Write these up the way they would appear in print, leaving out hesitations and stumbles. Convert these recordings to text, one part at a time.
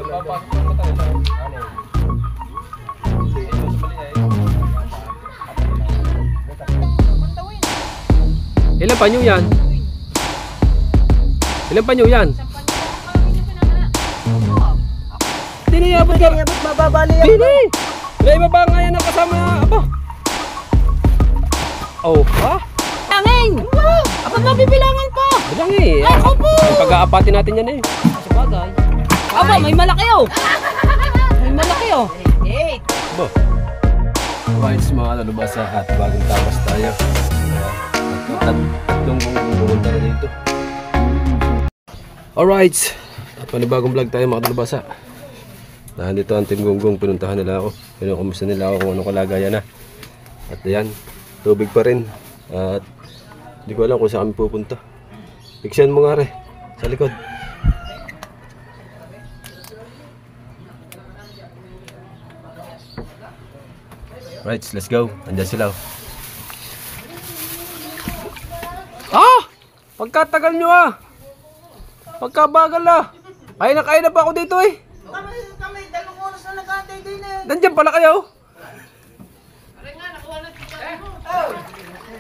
Ilan panyo yan? Ilan panyo yan? Dini, abot ka. Mababali yan. Dini! May ibaba nga yan ang kasama. Aba. Oh, ha? Bilangin! Aba, mabibilangan po! Bilang eh. Ako po! Pag-aapatin natin yan eh. Sabagay. Aba, may malaki oh! May malaki oh! Ba? Right, mga nalubasa at bagong tapas tayo. Tatlong pumunta na dito. Alright, panibagong vlog tayo mga nalubasa. Nandito ang Team Gonggong, pinuntahan nila ako. Pinukumusta nila ako kung anong kalagayan na. At ayan, tubig pa rin. At hindi ko alam kung saan kami pupunta. Piksyan mo nga re, sa likod. Right, let's go. Andiyan sila. Ah! Pagkatagal nyo ah! Pagkabagal ah! Kaya na pa ako dito eh! Kami, dalawang oras na nag-aantay din eh! Nandiyan pala kayo! Pare nga, nakuha na tika mo! Oh!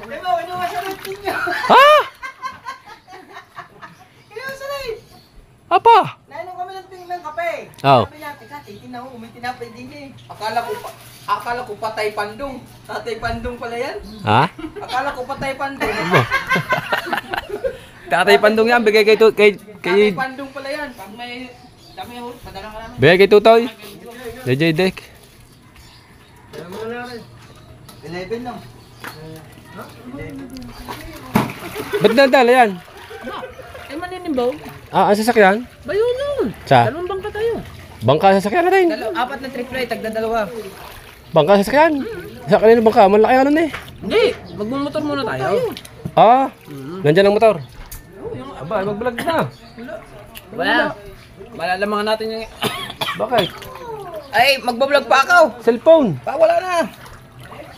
Diba, inuwasalit ninyo! Ha? Inuwasalit! Apa? Nainom kami ng kape! Oo. Sabi natin, titignan mo, may tinapay din eh! Akala ko patay pandong. Tatay pandong pala yan. Ha? Akala ko patay pandong. Tatay Pandong yan, bigay kay Tatay pandong pala yan. Pag may dami hul, padala ka namin. bigay kay Tutoy. JJ Deck. 11 lang. Ba't nadala yan? Ay maninimbaw. Ah, ang sasakyan? Bayo nun. Sa? Dalawang bangka tayo. Bangka sasakyan natin. Apat na triple, tagdadalawa. Bangka sasakyan. Sa kanina bangka, malaki ano na eh. Hindi, magmumotor muna tayo. Ah, nandyan ang motor. Aba, mag-vlog na. Wala. Malalamangan natin yung... Bakit? Ay, magbablog pa ako. Cellphone. Wala na.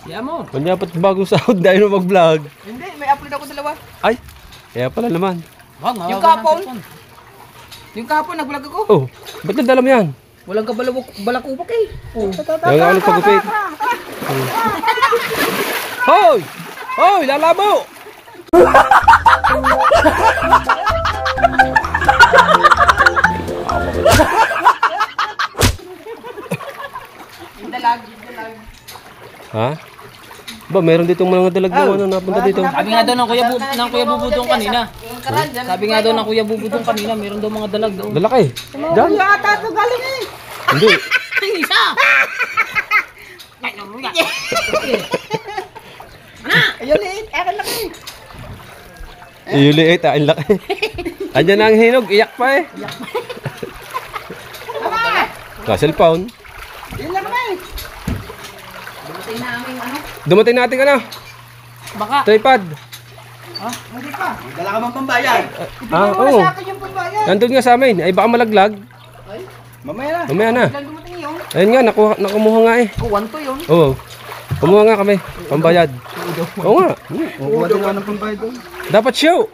Siya mo. Kanya ba't bagong sahod dahil mo mag-vlog? Hindi, may upload ako dalawa. Ay, kaya pala naman. Yung kapon. Yung kapon, nag-vlog ako. Oh, ba't nadala mo yan? Walang balakubak eh. Oh. Yung ano pagupit. Hoy! Hoy, lalabo! Dalag. Ha? Ba, meron ditong mga dalag na ano napunta dito. Sabi nga daw ng Kuya Bubudong kanina. Sabi nga daw ng Kuya Bubudong kanina, meron daw mga dalag daw. Lalaki. Diyan. Ata ito galing eh. Hindi. Isa! Ayun eh, akin lang eh. Iyuliit, ang laki. Andyan na ang hinog, iyak pa eh. Ka, cellphone. Yun lang eh. Dumating natin ka na. Baka. Tripod. Hindi pa. Dala ka mang pambayad. Ah, oo. Sa akin yung pambayad. Nandun nga sa amin. Ay, baka malaglag. Mamaya na. Mamaya na. Ilan dumating yun? Ayun nga, nakumuha nga eh. Oh, 1 to yun. Oo. Kumuha nga kami. Pambayad. Oo nga. Kukuha din ka ng pambayad doon. Dapat show.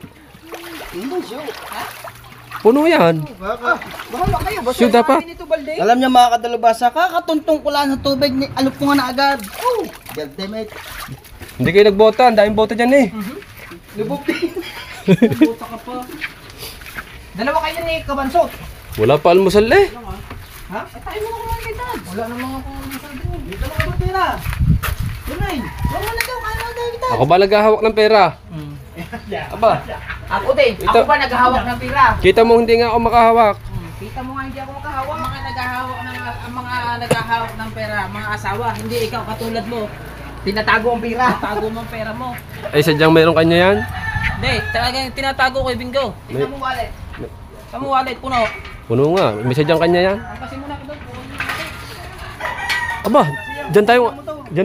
Puno yan. Bahala kayo. Basta Shoot dapat. namin ito, Balde. Alam niyo mga kadalubasa, kakatuntong ko lang sa tubig, alop ko nga na agad. Oh, goddammit. Hindi kayo nagbota. Ang daming bota dyan eh. Lubog din. Buta ka pa. Dalawa kayo ni Kabansot. Wala pa almusal eh. Ha? Tayo mo kumain kita. Wala namang ako masabi mo. Dito na ako tira. Yun ay. Wala na daw. Kaya na daw kita. Ako ba naghahawak ng pera? Aba, Ako din. Ito. Ako ba naghahawak ng pira? kita mo hindi nga ako makahawak. Kita mo nga hindi ako makahawak. Ang mga naghahawak ng pera, mga asawa, hindi ikaw katulad mo. Tinatago ang pira. Tago mo ang pera mo. Ay, sadyang mayroong kanya yan. Hindi, talagang tinatago ko, Bingo. May, Tingnan mo wallet. Kamu wallet, puno. puno nga. May sadyang kanya yan. Kasi muna ka doon. Aba, dyan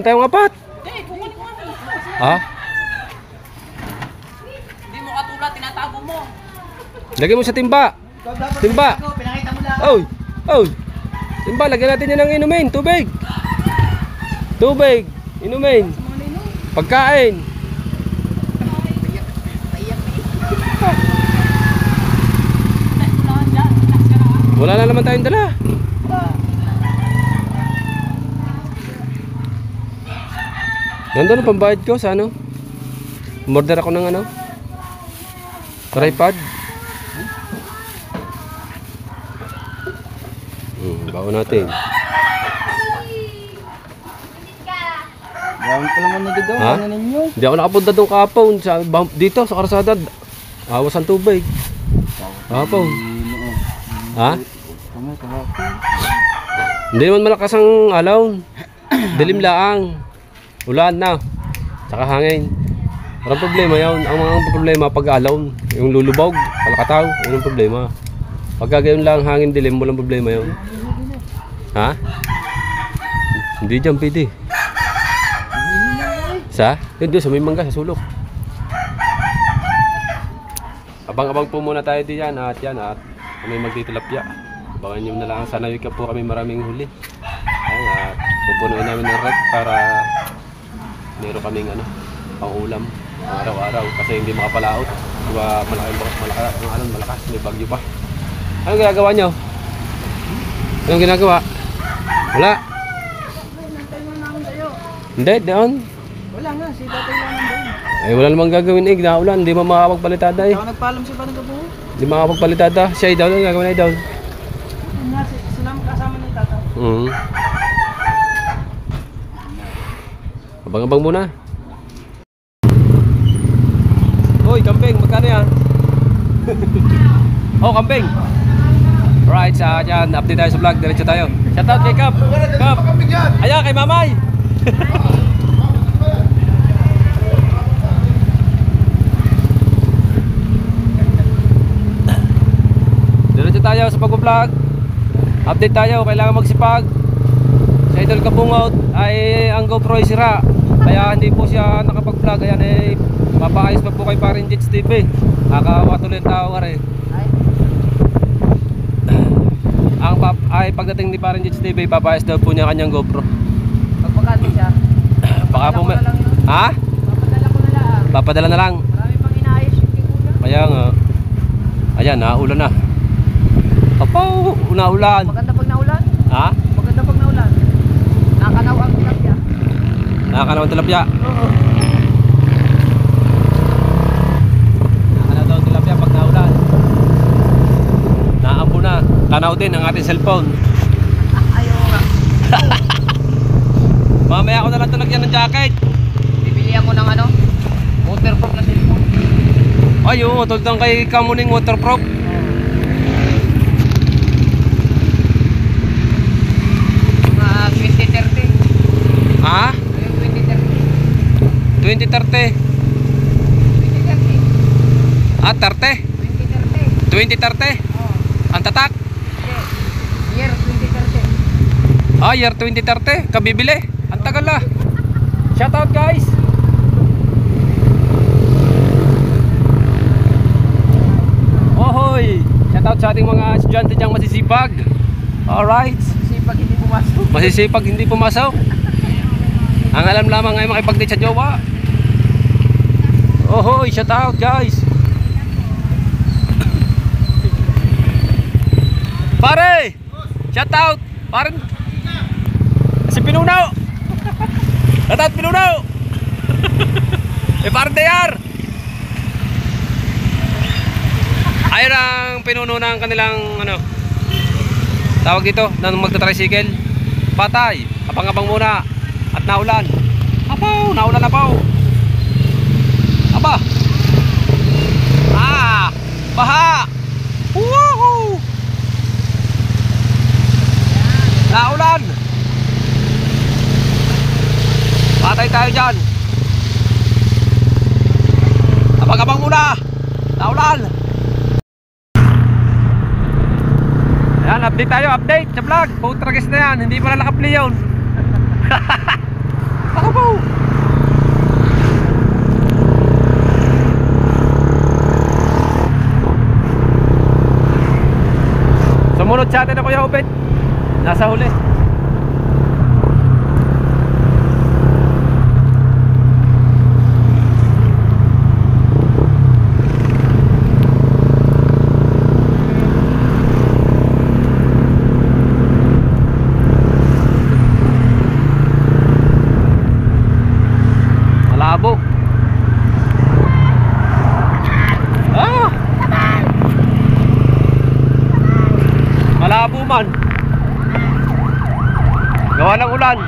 tayo apat. Hindi, kukunin ko nga. Ha? Hindi mo katulad, tinatago mo. Lagay mo sa timba. Timba. Pinakita mo lang. Oy! Oy! Timba, lagyan natin yan ng inumin. Tubig. Tubig. Inumin. Pagkain. Wala na naman tayong dala. Ganda ng pambayad ko sa ano? Umorder ako ng ano? Tripod. Bawa natin. Gawin ko naman na dito. Ha? Ano ninyo? Hindi ako nakapunta doon kahapon dito sa karsada. Awas ang tubig. Kahapon. Ha? Tama, kahapon. Hindi naman malakas ang alon. Dilim laang. Ulan na. Saka hangin. Walang problema yun. Ang mga problema pag alon. Yung lulubog, palakataw. Yun ang problema. Pag gayon lang hangin dilim, walang problema yun. Ha? Hindi dyan pwede. Sa? Yun doon sa may mangga, sa sulok. Abang-abang po muna tayo diyan at yan at kami magtitilapya. Abangan nyo na lang. Sana wika po kami maraming huli. Ayan at pupunuin namin ng rep para meron kaming ano, pang ulam araw-araw kasi hindi makapalaot. Diba malakas, may bagyo pa. Anong ginagawa nyo? Anong ginagawa? Wala. Hindi, doon. Wala nga, si tatay lang nandun. Ay wala namang gagawin naulan, hindi mo makakapagpalitada eh. Saka nagpaalam si Panang Gabuho. Hindi makakapagpalitada. Siya ay down, ano gagawin ay down? Nga, sila kasama ni tata. Abang-abang muna. Hoy, kambing, magkano yan? Oh, kambing. Alright, sa dyan, update tayo sa vlog, diretso tayo. Shoutout kay Kap. Kap. Ayan, kay Mamay. Diretso tayo sa pag-vlog. Update tayo, kailangan magsipag. Sa Idol Kabungot ay ang GoPro ay sira. Kaya hindi po siya nakapag-vlog. Ayan ay papaayos pa po kay Parin Jits TV. Nakakawa tuloy ang tao ka rin. Ay pagdating ni Parin Jits TV, papaayos daw po niya kanyang GoPro. Magpakati siya. Baka po may... Ha? Papadala ko na lang. Papadala na lang. Marami pang inaayos yung kuya. Kaya nga. Ayan, naulan na. Apo, naulan. Maganda pag naulan. Ha? Maganda pag naulan. Nakakanaw ang tilapia. Nakakanaw ang tilapia. Oo. Nakakanaw daw ang tilapia pag naulan. Naambo na. Kanaw din ang ating cellphone. Ayaw nga. Mamaya ako na lang tulagyan ng jacket. Bibili mo ng ano? Waterproof na cellphone. Ay, oo, tulad ng kay Kamuning waterproof. Mga 2030. Ha? Yung 2030. 2030. 2030. Ah, 30? 2030. 2030? Oo. Ang tatak? Year 2030. Ah, year 2030. Kabibili. Ang tagal na. Shoutout guys. Ohoy. Shoutout sa ating mga estudyante diyang masisipag. Alright. Sipag hindi pumasok. Masisipag hindi pumasok. Ang alam lamang ay makipag-date sa jowa. Ohoy, shoutout guys. Pare! Shoutout! Pare! Si Pinunaw! Shoutout Pinunaw! Pare Dayar! Ayun ang pinuno ng kanilang ano tawag dito ng magta-tricycle. Patay! Abang-abang muna at naulan. Apaw! Naulan na paw! Aba! Ah! Baha! Woohoo! Naulan! Patay tayo dyan! Abang-abang muna! Naulan! Ayan, update tayo, update sa vlog. Putragis na yan, hindi pala naka-play yun. Ako po! Sumunod sa atin na Kuya Obed. Nasa huli. naman. Gawa ng ulan.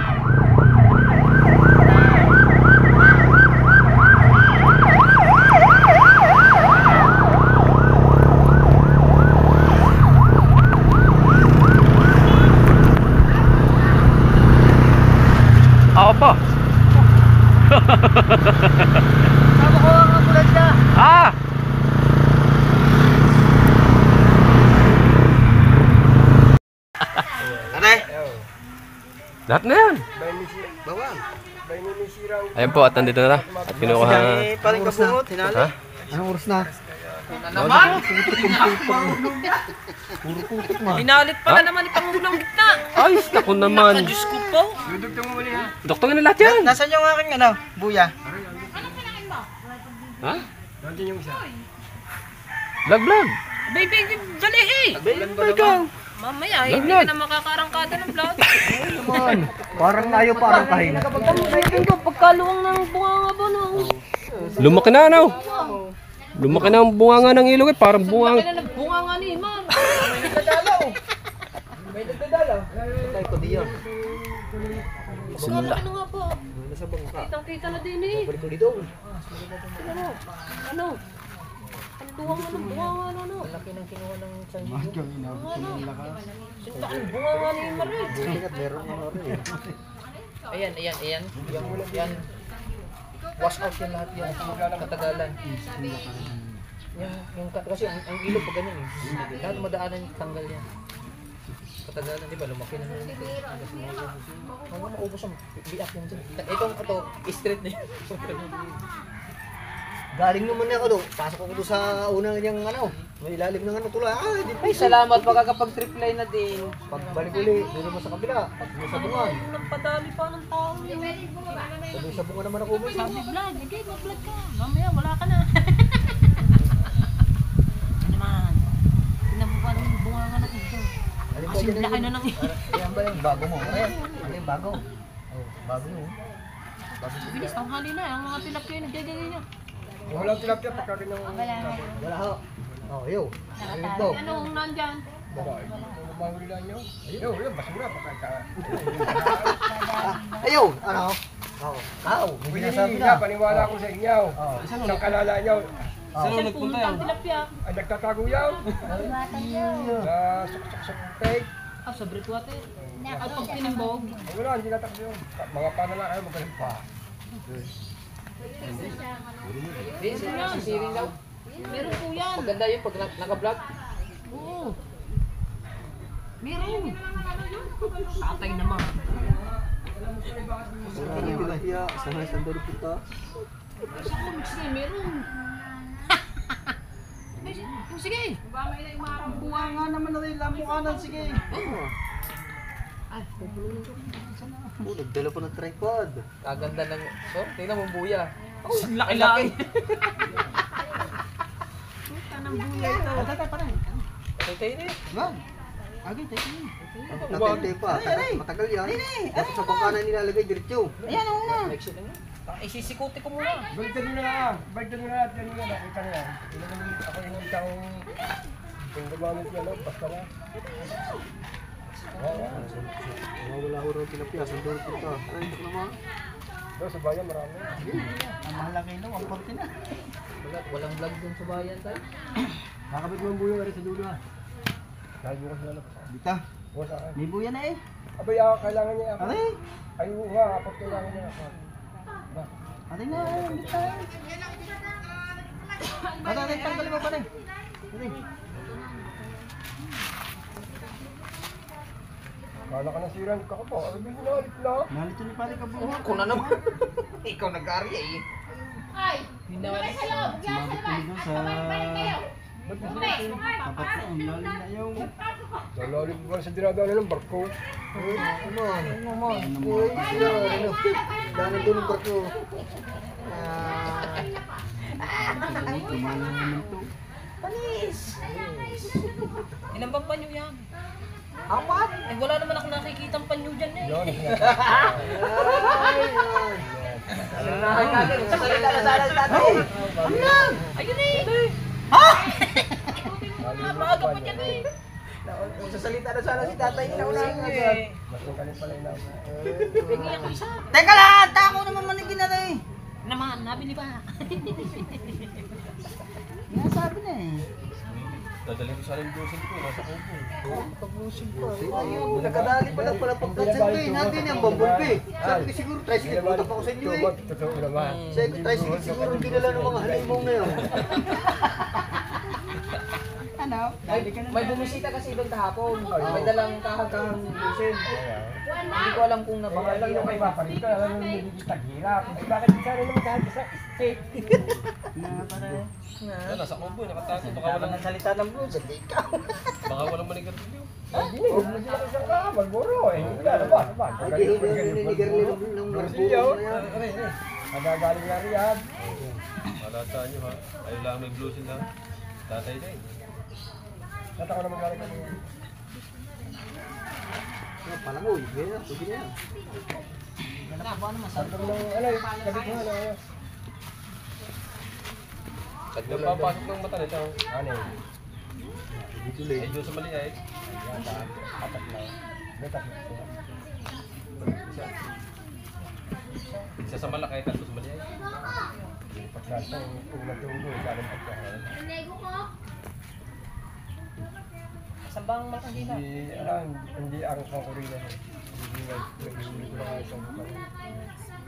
Ako po. Sama ko ang ambulansya. Ah! Ate. Lahat na yan. Bawang. Ayan po, at nandito na. At kinukuha. Paling kabungot. Ha? Anong oras na? Inalit pala naman ni Pangulong gitna. Ay, naku naman. Diyos ko po. Doktongin na lahat yan. Nasaan yung aking ano? Buya? Ha? Vlog. Baby, dali eh. Mamaya, hindi ka na makakarangkada ng vlog. Parang ayaw parang pahinga. Pagkaluwang ng bunga ba no? Lumaki na, ano? Lumaki na ang bunga nga ng ilog eh. Parang bunga. Kaya nagbunga nga ni Iman. Patay ko diyan. Ano nga po? Kitang-kita na din eh. Balik ko dito. Ano? Ang tuwang nga ng bunga nga ano? Laki ng kinuha ng San Sinta ang bunga nga ni Iman eh. Tingkat meron ano rin. Ayan. Yan. Wash out yan lahat yan. Katagalan. Kasi ang ilog pag ganyan eh. Lahat madaanan yung tanggal yan. Katagalan, di ba? Lumaki na naman ito. Hanggang maubos ang biak yan dyan. Ito, straight na yan. Galing naman ako doon. Pasok ako doon sa unang niyang ano. May ilalim ng ano tulay. Ay, salamat makakapag-trip line na din. Pagbalik uli, doon naman sa kabila. Pag sa bungan. Nagpadali pa ng tao. Pag sa bungan naman ako. Sabi vlog, okay, mag-vlog ka. Mamaya, wala ka na. Ano naman? Pinabukan yung bunga nga ng ito. Kasi laki na ng ito. Ayan ba yung bago mo? Ayan. Ano yung bago? Oh, bago mo. Bilis, ang hali na. Ang mga tilapia yung nagagagay niya. Walang tilapia pagkakain ng Wala ho. Oh, yo. Ano ito? Ano ang nandyan? babae. Mahuli lang nyo. Ayun, basura. Ayaw! Ano? Oo. Aw! Hindi na sabi na. Paniwala ko sa inyo. Isang kalala nyo. Saan nagpunta yan? Tilapia. Ay nagtatago yan. Sa suksak-suksak. Sa Bridgewater. At pag tinimbog. Wala, hindi natakbo yun. Mga paano lang kayo magaling pa. Sisirin daw. Meron po yan. Maganda yun pag naka-vlog. Oo. Meron. Tatay naman. Sanay sa dali puta. Sige, meron. Sige. Buha nga naman na rin. Lambukanan, sige. Nagdala ko ng tripod. Kaganda ng... So, tingnan mo buya. Laki-laki. Tayo na eh. Wag. Agay, tayo na eh. Tatay pa. Matagal yan. Dapat sa bangkanan nilalagay diretso. Ayan, oo nga. Action na nga. Isisikuti ko muna. Balikan nyo na. Balikan nyo na. Yan nyo na. Nakita nyo yan. Ako yung taong... Kung gumamit nyo, basta na. Wala ko rin tilapia. Sandal puta. Ay, ito naman. Pero sa bayan marami. Ang mahal lang kayo, 140 na. Walang vlog dun sa bayan tayo. Kakabit mo yung buyo rin sa dulo ha. Dahil bukas na lang. Dita. Bukas akin. May buya na eh. Abay, kailangan niya ako. Aray. Ay, nga. Apat kailangan niya ako. Aray na. Dita. Aray, tanggalin mo pa rin. Aray. Kala ka nasira. Hindi ka po. Ay, binalit na. Nalito ni pare ka buha. Ako na naman. Ikaw nag-ari eh. Hinawali. Sumabit ko doon sa... Tapat na, ang lalim na yung... Nalalim ba sa dinadaanan ng barko? Ano? Uy, sila, ano? Dahil doon ang barko. Tumala naman to. Ilan bang panyo yan? Apat? Eh wala naman ako nakikita ang panyo dyan eh. Yan. Ay, sasalita na sana sa tatay. Ayun eh! Ha? Maaga pa dyan eh. Sasalita na sana si tatay na unahin agad. Mas yung kanin pala yun. Teka lang, tako naman manigin na rin. Naman, nabili ba? Nasabi na eh. Dadalhin ko sa aling blusin ko, nasa kubo. Pag-musig pa. Nakadali pa lang pala pagkatsin ko eh. Natin yung bumblebee. Sabi ko siguro, tricycle, punta pa ako sa inyo eh. Totoo naman. Sabi ko, tricycle siguro dinala ng mga halimong ngayon. Ano? May bumisita kasi doon kahapon. May dalang kahag-kahang lusin. Hindi ko alam kung Baka napakali lang yung kay Papa dito, alam mo yung hindi taghirap. Bakit sana naman kahit sa state? Nasa kubo, nakatago. Baka walang salita ng blues. baka walang manigarilyo. Hindi, huwag mo sila isang ka, magburo eh. Wala, naman. Hindi, hininigar nila ng marbulo na yan. Magagaling na Riyadh. Malataan nyo ha. Ayaw lang may blusin ha. Tatay na eh. Nataka na magaling ka niya. Palangoy, ganyan, pwede na yan. Sabi mo ng, ano, gabi ko ano. At nagpapasok ng mata nito. Ano eh? Eh, doon sa mali ay. Apat na. May tatlo siya. Isa sa malaki, tatlo sa mali ay. Pagkasa, kung natulo, galing pagkahan. Saan bang makahina? Hindi ang kakurina niya. Hindi nag-iuli ko lang isang bukang.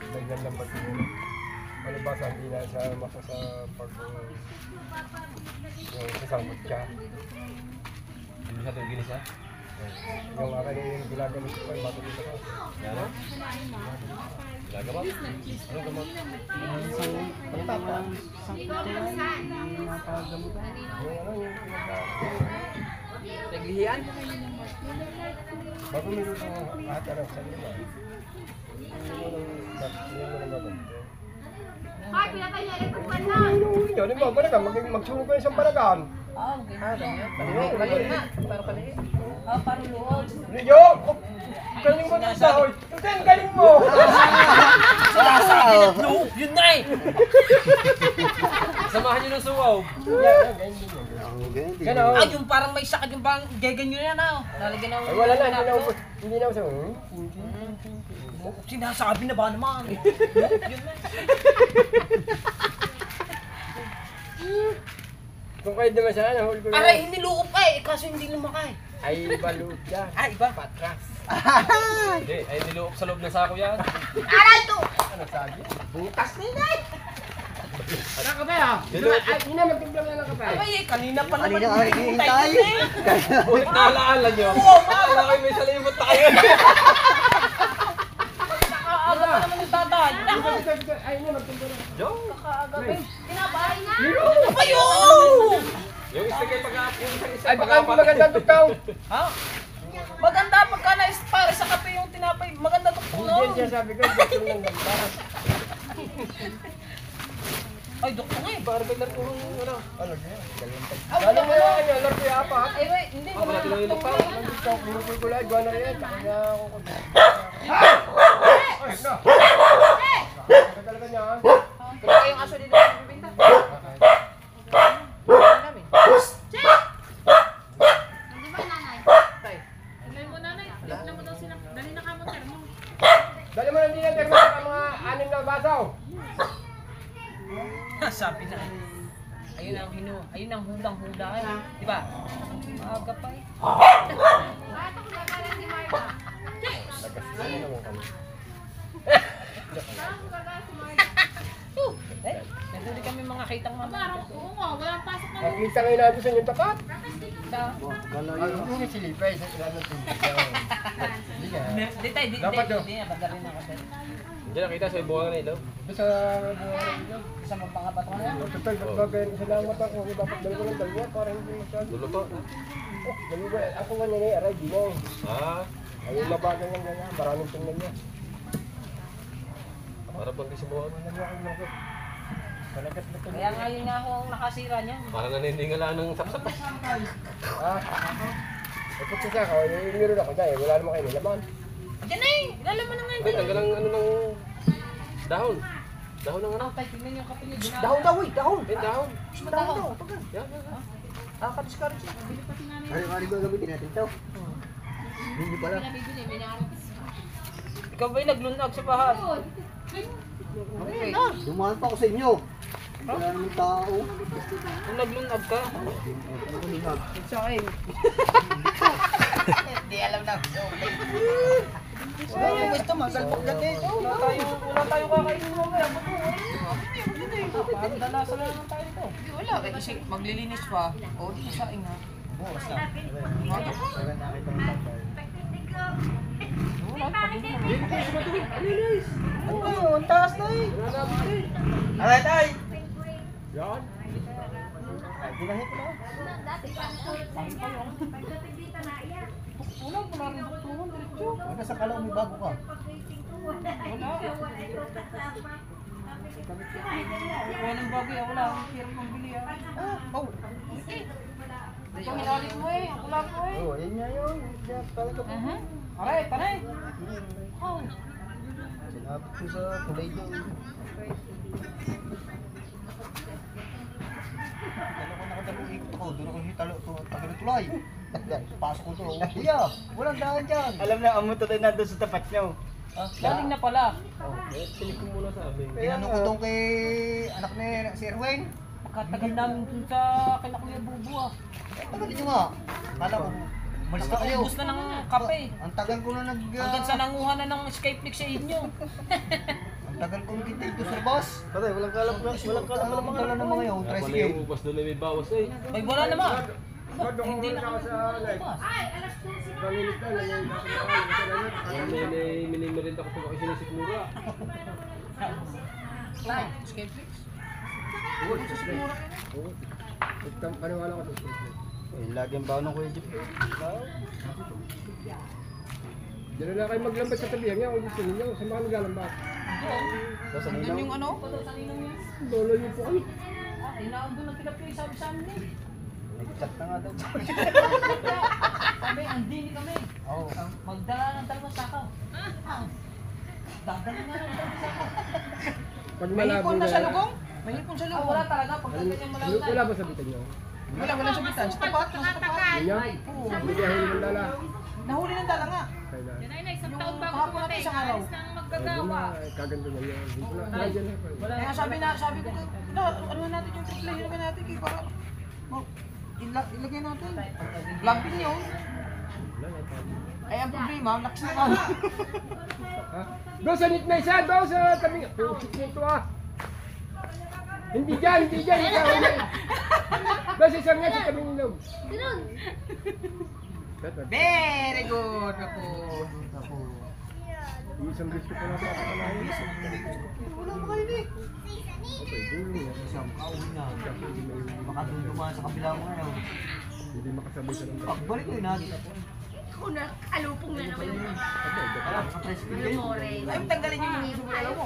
Ganyan lang ba ito? Malibasa, hindi na siya masa sa pag yung sasangkot siya. Hindi siya ito ginis ha. Yung akin yung ginagamit ko ay bato dito. Yan ha. Gagawa. Anong gamot? Yung ano yung Naglihian? bago meron ko lahat ano sa lima. Hindi mo nang gagawin. Hindi mo, balagan, magsunog ko yung isang balagan. Maliit na. Para paliit. Parang loob. Yo! Galing mo na sa hoy! Tutan, galing mo! Loob, yun na eh. Samahan nyo ng suwaw. Ganon. Ay, yung parang may sakit yung bang gaganyo yan ah. Lalagyan ng... Ay wala na, hindi na sa Sinasabi na ba naman? Yun na. Kung kahit naman siya, nahuli ko Aray, hindi loob ka eh. Kaso hindi lumakay. Ay, balut yan. Ah, iba. Patras. Hindi, ay niloob sa loob ng sako yan. Aray to! Ano sabi? Butas na yun eh. Ano ka ba ah? Ay, hindi na magtimpla na lang ka ba? Ay, kanina pa naman. Kanina ka naghihintay. Ulit naalaala nyo. Akala kayo may salimot tayo. Nakaaga pa naman yung tatay. Ay, hindi magtimpla na. Nakaaga pa. Tinapay na. Liro! Ayo! Yung isa kayo pag-aapon sa isa. Ay, baka hindi magandang tukaw. Ha? Maganda pagka na-expire sa kape yung tinapay. Maganda to po Hindi siya sabi ko, gusto ng ganda. Ay, doktor nga eh. Barbelar ko ano. Ano siya? Galing mo yan, alam ko yung apat. Ay, wait, hindi. Wala tinulog pa. Ikaw, kulay, gawa na rin. Tsaka na ako ko. Ay, no. Talaga niya. Kaya kayong aso dito ang bibinta. Namin. Hindi ba nanay? Tay. Dali mo nanay. Tignan mo daw sila. Dali na kamo termo. Dali mo lang din ang termo sa mga anim na basaw. Sabi na. Ayun ang ayun ang hudang-huda eh. Di ba? Maaga pa eh. Bakit ako gagaling si Marta? Ano naman kami? Bakit ako gagaling si Marta? Eh, nandun kami mga kitang mga Parang, oo nga, walang pasok na. Nakita ngayon natin sa inyong tapat. Gano'n. Hindi silipay sa ilalim ng silipay. Hindi nga. Di tayo, di Dapat yun. Madali na kasi. Hindi nakita sa bunga na ilaw. Basta buhay nyo. Sa magpangabato na yan. Total, bagay salamat ako. Dapat dalawa ng dalawa para hindi masyado. Dulo to. Oh, dalawa. Ako nga nila, aray, di mo. Ah, Ayun, labagan lang ganyan. Maraming tingnan niya. para bang kasi buwan. Nagwakag lang ko. Palagat na ito. Kaya nga yun nga ako ang nakasira niya. Para nanindingala ng sapsap. Ah, ipot siya ako. Meron ako dahil. Wala naman kayo nilaman. Diyan na eh. Lalaman na nga Ay, tanggal ang ano ng dahon. Dahon ng ano? Tayo, tingnan yung kape niya. Dahon daw, uy, dahon. Eh, dahon. Dahon daw. Yan, yan, yan. Ka-discourage siya. Hari-hari ba gamitin natin ito? Hindi pala. Ikaw ba'y naglunag sa bahay? Okay. Dumaan pa ako sa inyo. Wala namang tao. Kung naglunag ka? Sa akin. Hindi alam na. Wala yung gusto, magalpag natin. Wala tayo kakainin mamaya. Dala-dala naman tayo ito. Wala, kasi maglilinis pa. O, di sa inga. Bukas na. Oh, ang taas na eh. Alay, tay! Yan. Ay, ginahit na. Ano sa kalaw may bago ka? Wala nang bagay, wala akong hirap ng bili. Oh, Panginalit mo eh, ako lang ko eh. Oo, yan nga yun. Yan talaga po. Aray, taray. Sinapit ko sa kulay niyo. Ano ko nakadalong ikot ako, doon ako hitalo tagalutulay. Pasok ko to. Kuya, walang daan dyan. Alam na, amunto tayo nandun sa tapat nyo. Galing na pala. Tinig ko muna sa amin. Tinanong ko tong kay anak ni si Erwin. Pagkatagal namin dun sa kina Kuya Bubu ah. Tagal niyo nga. Kala ko, malis na kayo. Ubus na ng kape. Ang tagal ko na Hanggang sa nanguha na ng Skyflix sa inyo. Ang tagal ko nagkita ito sa boss. Patay, walang kalap na, walang kalap na mga Wala na mga yun, Pala tricycle. yung ubas doon ay may bawas eh. Ay wala naman. Hindi na ako sa live. Kalilit na, Minimerinda ko pa kasi sinisikmura. Skyflix. Paniwala ko sa lagi ang baon ng Kuya Jeep. Diyan na kayo maglambat sa tabihan niya kung gusto ninyo. Saan ba kami galambat? Andun yung ano? Lolo niyo po kami. Inaon doon ang tinapay sabi sa amin eh. Nag-chat na nga daw. Kami, andini kami. Oo. Magdala ng dalawang sakaw. Dadali nga ng dalawang sakaw. Pag May malabo hipon na sa na. lugong? May hipon sa Ah, lugong. wala talaga. Pag ganyan malaki. Wala ba sabitan niyo? Wala sabitan. Sa tapat, nasa tapat. Ganyan? Hindi kaya huli ng dala. Nahuli ng dala nga. Kailan? Isang taon ba Kahapon ako natin pumatay? isang araw. Alis ng Ay, maggagawa. kaganda na yan. Nandiyan na pa. Kaya sabi ko, ano natin yung triple, ilagay natin kay para, ilagay natin. Lampin yun. Ay, ang problema, lakas na nga. Doon sa nitna isa, doon sa tabi. Puchik nito ah. Hindi dyan. Doon sa isang nga sa tabi nilog. Very good ako. Isang gusto ko na pa. Wala pa kayo eh. Isang kauwi na. Baka doon dumaan sa kabila mo ngayon. Hindi makasabay sa lang. Pagbalik ko yun natin. Ako na, alupong na naman yun. Wala, naka-tricycle kayo. Ay, tanggalin yung sumulaw mo.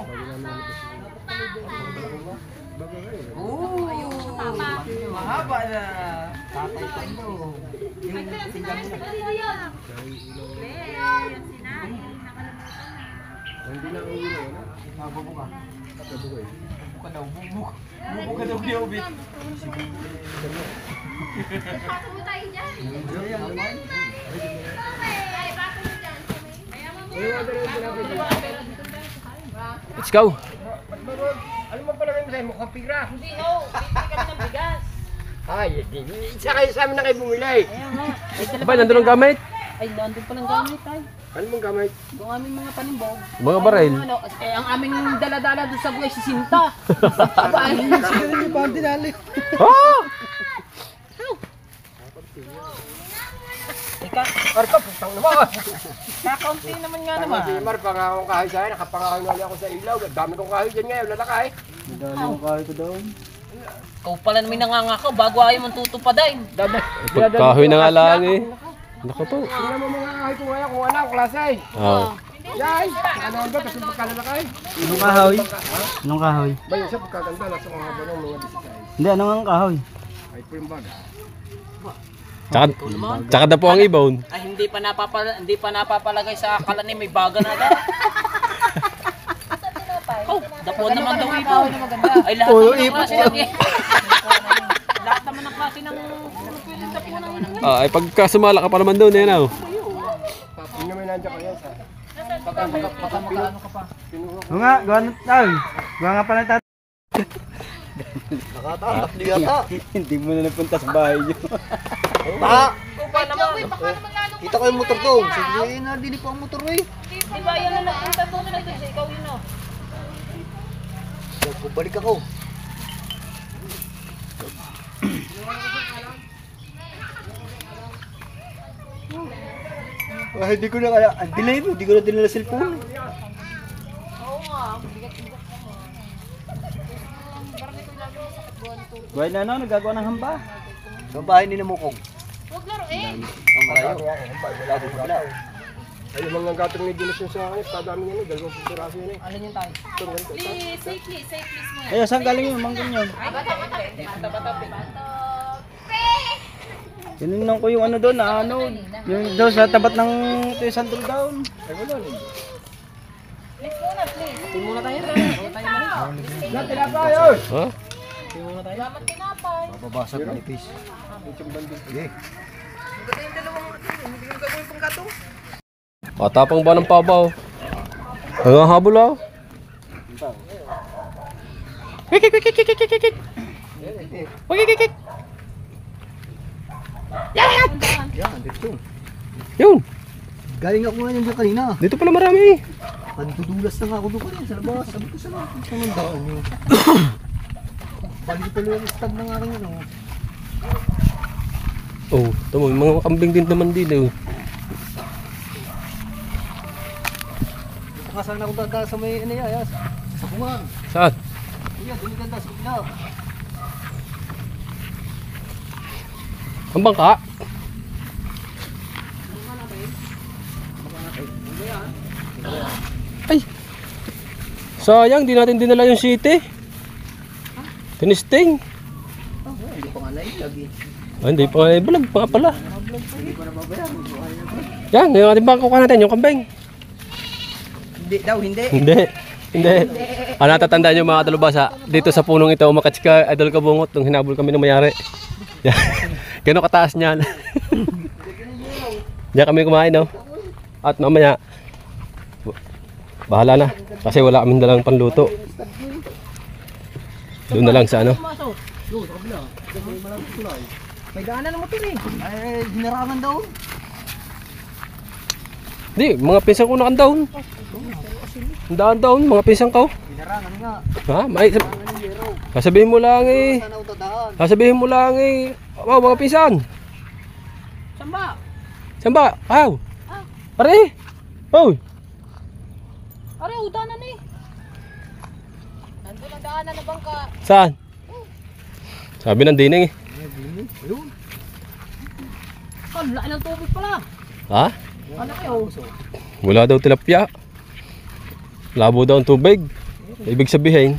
Baga kayo. Oo. Mahaba na. Tatay pa ito. Yung tingnan mo na. Hindi na uwi na yun. Nabubo ka. Nabukoy. Buka daw, bubuk. Bubuk ka daw kaya ubit. Pasok mo tayo dyan. Ayan, naman. Ay, pasok mo dyan. Kaya mo mo. Let's go! Ano mo pala kayo sa'yo? Mukhang pira. Hindi ho, bibili kami ng bigas. Ay, hindi. Isa kayo sa amin na kayo bumili. Ba, nandun ang gamit? Ay, nandun palang gamit ay. Ano mong gamit? Yung aming mga panimbog. Mga baril. Ano, eh, ang aming dala-dala doon sa buhay, si Sinta. Aba, ay, Oh! Arka, putang naman. kakaunti naman nga Naman naman. si Mar, pangakong kahoy sa'yo. Nakapangakaw na ulit ako sa ilaw. Dami kong kahoy dyan ngayon. Lalakay. Ikaw pala naman nangangakaw bago ayaw mong tutupadain. Pagkahoy na nga lang eh. Naku po. Tingnan mo mga kahoy ko ngayon kung anong klase. Oh. Yan! Ano ang doon? Kasi pagkalalakay. Anong kahoy? Anong kahoy? Ba yun siya pagkaganda. Nasa mga haba ng mga disikay. Hindi, anong ang kahoy? Ay po yung baga. Tsaka na po ang ibon. Ay, hindi pa napapalagay sa akala ni may baga na agad. Oh, dapuan naman daw ibaw. Ay, lahat naman ng klase ng... Lahat naman ng klase ng Ay pagka sumala ka pa naman doon, yan oh. Yun naman nandiyan kayo sa... Baka makaano ka pa. O nga, gawa na tayo. Gawa nga pala tayo. Nakatatak di yata. Hindi mo na napunta sa bahay niyo. Pa! Baka naman lalong Kita ko yung motor doon. Sige, nadinig ko ang motor eh. Di ba yan na nagpunta doon na nandun siya? Ikaw yun o. Balik ako. Hindi ko na kaya. Ang delay mo, hindi ko na dinala cellphone. Oo nga. Bigat-bigat naman. Parang ito lagi sa katbuhan ito. Gawa na ano, nagagawa ng hamba. Sa bahay ni Namukong. Huwag laruin. Ang malayo. Wala din wala. Ay, yung mga gatong may dinas yung sa akin, kadami yan eh, 2 piraso yan eh. Alin yung tayo? Ito, ganito. Please, say please mo yan. Ay, saan galing yun? Manggang yun. Ay, bata-bata. Tinignan ko yung ano doon, na ano. Yung doon sa tabat ng Sandro down. Ay, wala rin. Please muna, please. Tingin muna tayo. Ha? Salamat tinapay. Babasag manipis. Sige. Matapang ba ng pabaw? Hanggang habol ah. Kik. Yan, dito. Yun, Galing ako ngayon dyan kanina. dito pala marami. Pandudulas na nga ako doon kanina sa labas. Sabi ko sa mga daan nyo. Balik pala yung stand na nga rin yun. Oh, tamo, mga kambing din naman din eh. Baka saan ako dada sa may ano yayas. Sa bungan. Saan? Iya, doon ganda sa kabila. Ang bangka? Ay! Sayang, di natin dinala yung city. Tinisting. Hindi pa nga nailag eh. Ah, hindi pa nga, balag pa nga pala. Yan, yung ating bangko ka natin, yung kambing. Hindi daw, hindi. Hindi. Ah, natatandaan nyo mga talubasa, dito sa punong ito, umakats ka, idol ka bungot, nung hinabol kami ng mayari. Yan. Gano'ng kataas niyan. Diyan kami kumain, no? At mamaya, bahala na. Kasi wala kaming dalang panluto. Doon na lang sa ano. Doon, sa kabila. May daanan ng motor eh. Ay, hinarangan daw. Di, mga pinsang ko nakandaon. Ang daan-daon, mga pinsang ko. Hinarangan nga. Ha? May, sasabihin mo lang eh. Sana ako tadaan. Sasabihin mo lang eh. Oh, mga pinsan. Samba. Saan ba? Aw. Pare. Oh. Are, udanan eh. Nandun ang daanan na bangka. Saan? Sabi ng dining eh. Ang laki ng tubig pala. Ha? Ang laki oh. Wala daw tilapia. Labo daw ang tubig. Ibig sabihin,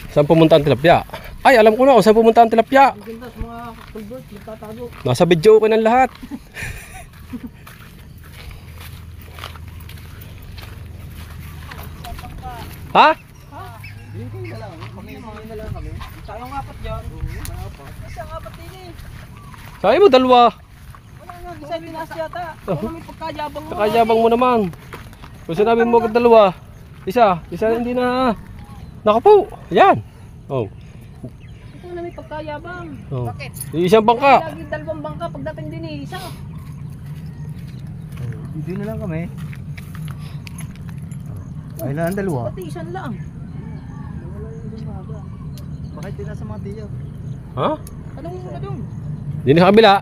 saan pumunta ang tilapia? Ay, alam ko na kung saan pumunta ang tilapia. Ang ganda sa mga culvert, nagtatago. Nasa video ko ng lahat. Ha? Sayang apat dyan. Sayang apat din eh. Sabi mo dalawa. Wala nga, isa pinas yata. Ano may pagkayabang mo. Nakayabang mo naman. Kung sinabi mo agad dalawa, isa hindi na. Nakapo. Yan. Oh. Ito na may pagkayabang. Oh. Isang bangka. Lagi dalawang bangka pagdating din eh. Isa. Hindi na lang kami. Ay na ang dalawa. Pati isa lang. Bakit din nasa mga tiyo? Ha? Anong muna doon? Di na sa kabila.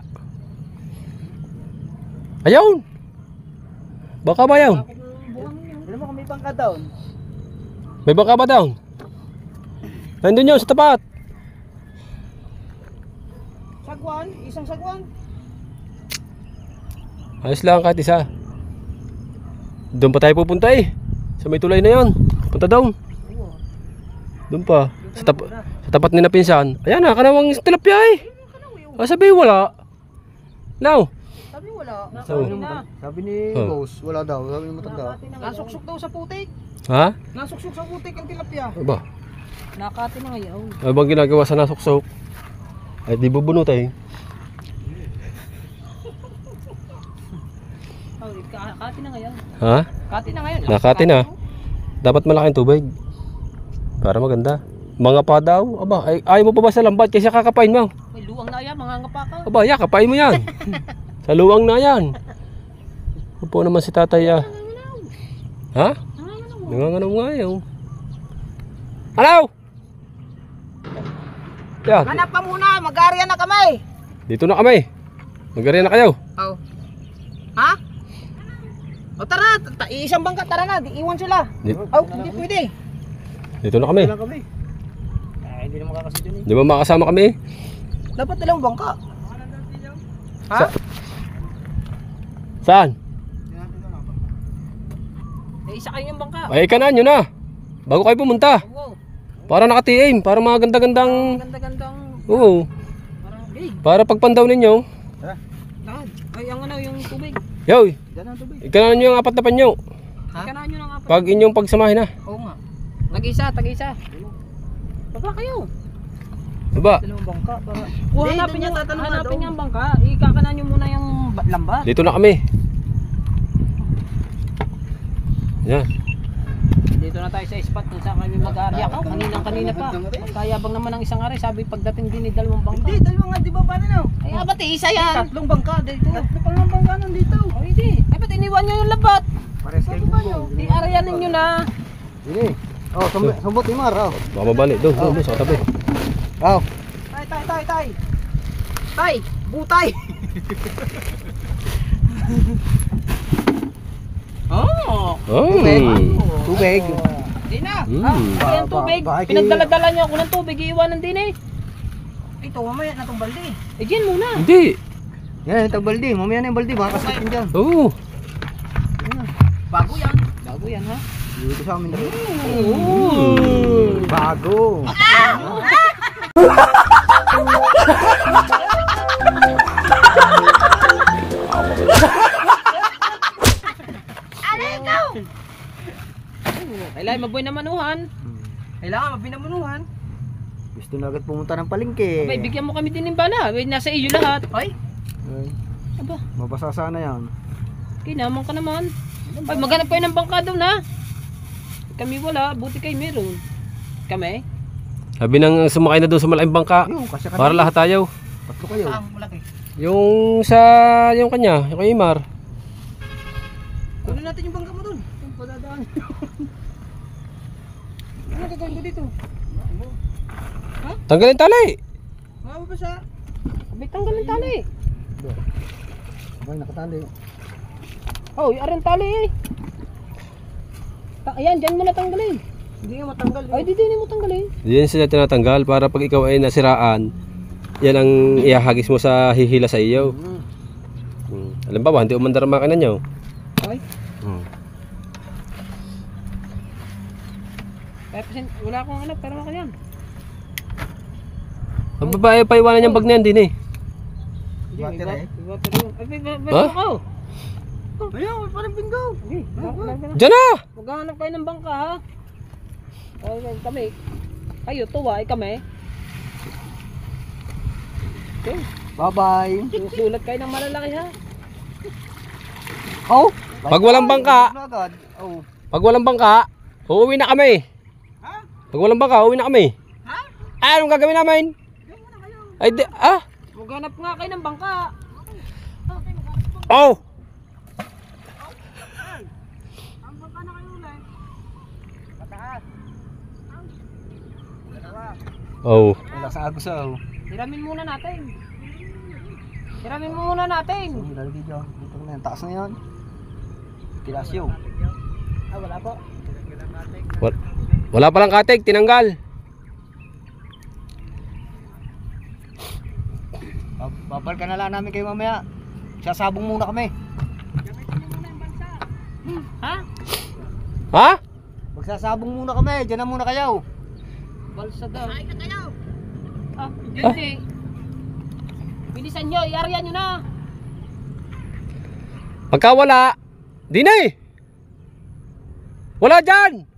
Ayaw. Baka ba yaw? Alam mo kung may bangka down. May bangka ba daw? Nandun yun sa tapat. Sagwan, isang sagwan. Ayos lang kahit isa. Doon pa tayo pupunta eh. Sa may tulay na yan. Punta down. Doon pa. Sa tapat ni na pinsan. Ayan na, kanawang tilapia eh. Ah, sabi wala. Now. Sabi wala. So, Sabi ni Oh. boss, wala daw. Sabi ni matanda. Nasuksok daw sa putik. ha? Nasuksok sa putik ang tilapia. Aba, Nakati na ngayon. ano bang ginagawa sa nasuksok? Ay, di bubunot eh. Oh, kati na ngayon. Ha? Kati na ngayon. Nakati na. Dapat malaking tubig. Para maganda. Mga pa daw. Aba, ay, ayaw mo pa ba sa lambat? Kasi kakapain mo. May luwang na yan, mga ngapa ka. Aba, ya, kapain mo yan. Sa luwang na yan. Upo naman si tatay ah. Ha? Nanganganom nga yun. Hello! Yan. Hanap ka muna, mag-aarya na kami. Dito na kami. Mag-area na kayo. Oh. Ha? O tara, isang bangka, tara na, di iwan sila. Oh, hindi pwede. Dito na kami. Ay, hindi na makakasit yun eh. Di ba makasama kami? Dapat ilang bangka. Ha? Saan? Eh, isa kayo yung bangka. Ay, ikanan nyo na. Bago kayo pumunta. Wow. Para naka-TM. Para mga ganda-gandang... Ganda-gandang Oo. parang big. Para pagpandaw ninyo. Lahat. Ay, ang ano, yung tubig. Yoy. Diyan ang tubig. Ikanan nyo yung apat na panyo. Ikanaan nyo na nga pa. Pag inyong pagsamahin na. Oo nga. Tag-isa, tag-isa. Baba kayo. Baba. Dalawang bangka para. Kung Hindi, hanapin doon nyo, niya tatanong nga hanapin daw. nyo ang bangka. Ikakanaan nyo muna yung lambat. Dito na kami. Yan. Dito na tayo sa spot kung saan kami mag-aarya ka. Kanina pa. Magkayabang naman ang isang ari. Sabi pagdating din ni dalawang bangka. Hindi, dalawa nga, di ba paano na? Ay, ba't isa yan? Tatlong bangka dito. Tatlo pa nga bangka nandito. O, hindi. Ay, ba't iniwan nyo yung lambat? Pares kayo bubong. I-aryanin nyo na. Dini. Oh, sumbot ni Mar. Oh. Baka mabalik. Doon, doon, sa tabi. Oh. Tay. Tay, butay. Oh. Tubig. Di na. Mm. Ay, ang tubig. Bakit- Pinagdaladala nyo ako ng tubig. Iiwanan din eh. Ito, mamaya na itong balde. Eh, dyan muna. Hindi. Yan, itong balde. Mamaya na yung balde. Baka kasipin dyan. Oo. Bago yan. Bago yan, ha? Dito sa amin. Mm. Bago. Kailangan mabuhay na manuhan. Kailangan mabinamunuhan. Gusto na agad pumunta ng palengke. Abay, bigyan mo kami din ng bala. Abay, nasa iyo lahat. Ay, Aba, mabasa sana yan. kinaman ka naman. Ay, maghanap kayo ng bangka doon, ha? Kami wala. Buti kayo meron. Kami? Sabi nang sumakay na doon sa malaking bangka. Yung, kasi ka Para lahat tayo. Tatlo kayo. Yung sa... yung kanya. Yung kay Imar. Kunin natin yung bangka mo dun. Yung padadaan. Ano gagawin ko dito? Tanggalin tali. Mababasa. Abay, tanggal ng tali. Abay, nakatali. Oh, aran tali eh. Ayan, dyan mo na tanggalin. Hindi nga matanggal. Ay, di din mo tanggalin. Diyan sila tinatanggal para pag ikaw ay nasiraan, yan ang ihahagis mo sa hihila sa iyo. Alam ba, hindi umandar ang makina nyo. Ay. Kaya kasi wala akong anak, pero ako yan. Ang babae pa iwanan yung bag na yan din eh. Water eh. Ay, Ha? ako. Ayaw, parang bingo. Diyan na! Maghanap kayo ng bangka, ha? Ay, kami. Kayo, tuwa, ay kami. Okay. Bye-bye. Susulat kayo ng malalaki, ha? Oh. Pag walang bangka, Agad. Oh. pag walang bangka, uuwi na kami. Pag walang bangka, uuwi na kami. Ah, anong gagawin namin? Ay, di, Maghanap nga kayo ng bangka. Oh! Oh. Wala sa agos oh. Hiramin muna natin. Hiramin muna natin. Lalagay dyan. Dito na yan. Taas na yan. Kilasyo. Ah, wala po. Wala palang katig, tinanggal. Babalikan na lang namin kayo mamaya. Sasabong muna kami. Ha? Ha? Magsasabong muna kami. Diyan na muna kayo. Balsa daw. Ah, hindi. Bilisan nyo, iaryan nyo na. Pagka wala, di na eh. Wala dyan.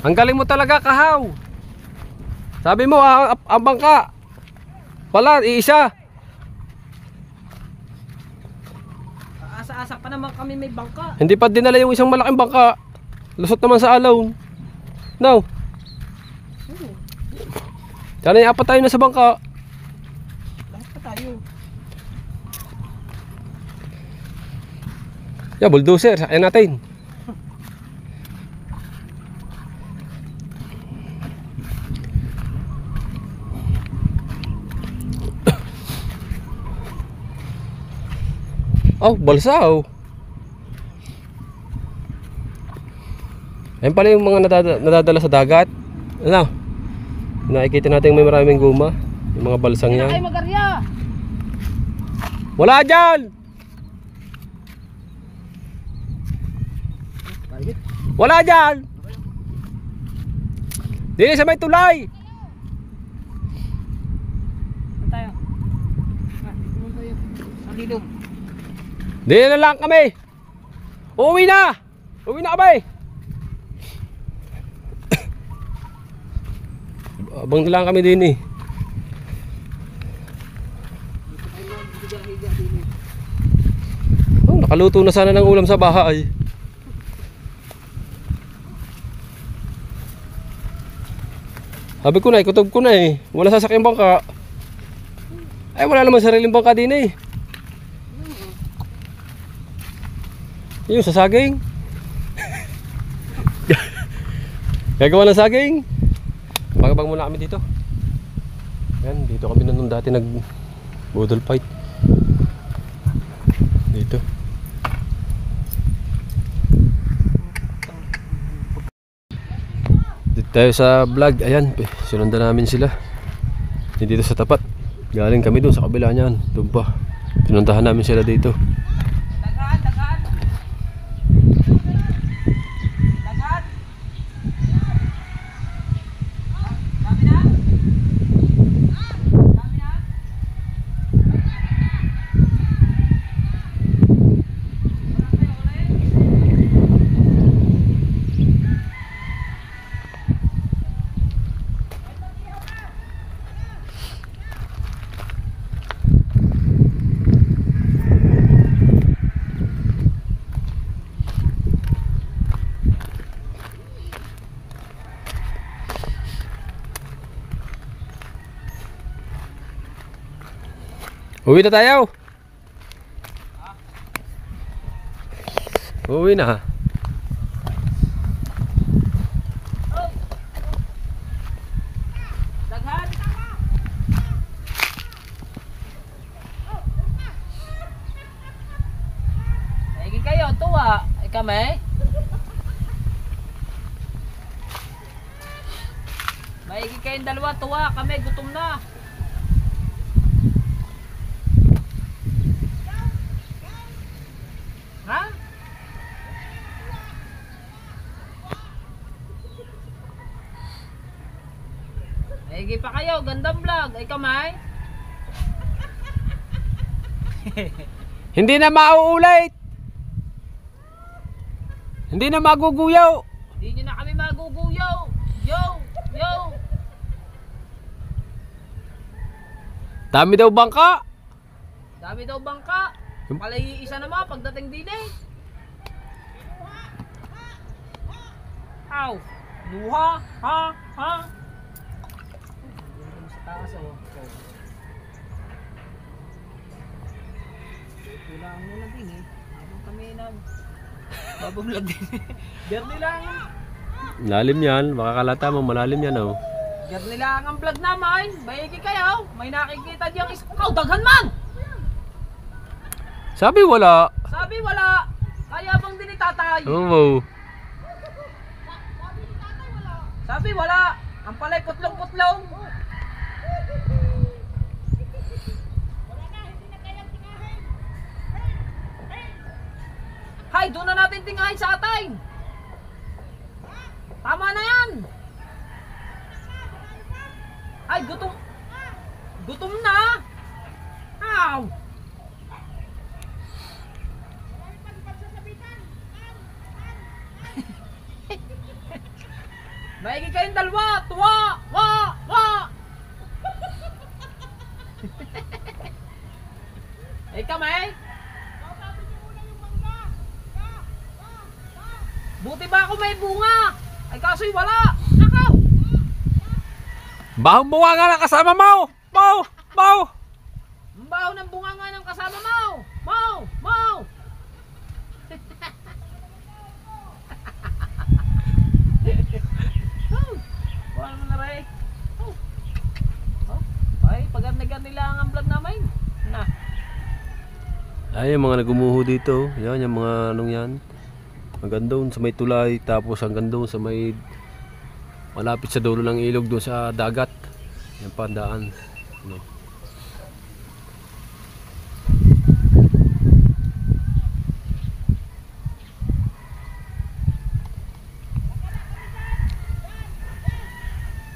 Ang galing mo talaga, Kahaw. Sabi mo, ang bangka. Pala, iisa. Asa-asa pa naman kami may bangka. Hindi pa dinala yung isang malaking bangka. Lusot naman sa alaw. No. Sana yung apat tayo na sa bangka. Lahat pa tayo. Yeah, bulldozer, sakyan natin. Oh, balsaw. Ayun pala yung mga nadadala sa dagat. Ano? Nakikita natin may maraming guma. Yung mga balsang Hindi na kayo yan. magarya. Wala dyan! Wala dyan! Dili sa may tulay! Saan tayo? Saan tayo? Ang lilom. Dili na lang kami! Uwi na! Uwi na kami! Abang na lang kami din eh. Oh, nakaluto na sana ng ulam sa bahay. Sabi ko na, ikutob ko na eh. Wala sasakyang bangka. Ay, wala naman sariling bangka din eh. Yung sa saging. Gagawa ng saging. Bagabang muna kami dito. Yan, dito kami nung dati nag budol fight. Dito. Dito tayo sa vlog. Ayan, sinundan namin sila. Dito sa tapat. Galing kami doon sa kabila niyan. Doon pa. Pinuntahan namin sila dito. Daghan, daghan. Daghan. Dami na? Dami na? Uwi na tayo. Uwi na. Daghan. Maigi kayo, tuwa. Ay kami. Maigi kayong dalawa, tuwa. Kami, gutom na. Ha? Maigi pa kayo, gandang vlog. Ay kamay. Hindi na mauulit. Hindi na maguguyaw. Hindi nyo na kami maguguyaw. Yo! Yo! Dami daw bangka. Dami daw bangka. Palay isa naman pagdating din eh. Aw! Luha! Ha! Ha! Sa taas oh. Kailangan mo na din eh. Habang kami nag... Babaglag din eh. Gerni lang. Malalim yan. Baka kalata mo malalim yan oh. Gerni lang ang vlog namin. Bayigi kayo. May nakikita diyang iskaw. Daghan man! Sabi wala. Sabi wala. Kaya bang din itatay? Oo. Sabi wala. Ang palay putlong-putlong. Hay, doon na natin tingahin sa atin. Tama na yan. Ay, gutom. Gutom na. Aw. Maigi kayong dalawa! Tuwa! Wa! Wa! Eh kami? Buti ba ako may bunga? Ay kaso'y wala! Nakaw! Bahong bunga nga lang kasama mo! Mau! Mau! Ang baho ng bunga nga ng kasama mo! Mau! Mau! Wala mo na rin. Ay, pag-arnigan nila ang vlog namin. Na. Ay, yung mga nagumuho dito. Yan, yung mga anong yan. Hanggang doon sa may tulay. Tapos hanggang doon sa may malapit sa dulo ng ilog doon sa dagat. Yan pa ang daan. Ano.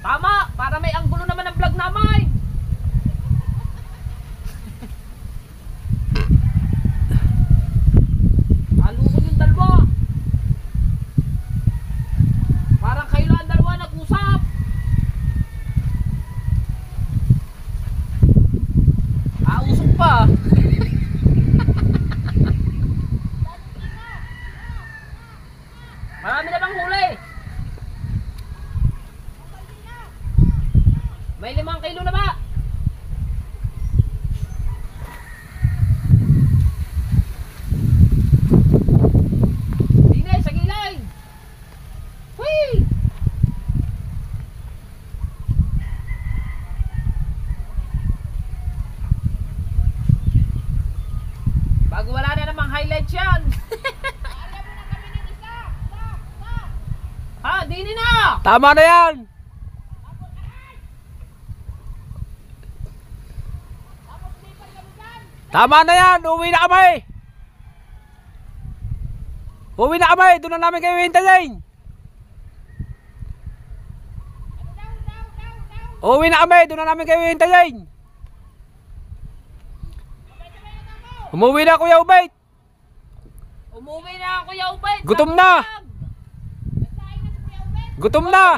Tama! Para may anggulo naman ang vlog namin! Alukon yung dalawa! Parang kayo lang ang dalawa nag-usap! Usok pa! Marami na bang huli? May 5 kilo na ba? Tingay sa gilay! Hui! Bago wala na namang highlights yan! Ha, dini na! Tama na yan! Tama na yan! Uwi na kami! Uwi na kami! Doon na namin kayo hintayin! Uwi na kami! Doon na namin kayo hintayin! Umuwi na Kuya Ubay! Umuwi na Kuya Ubay! Gutom na! Gutom na!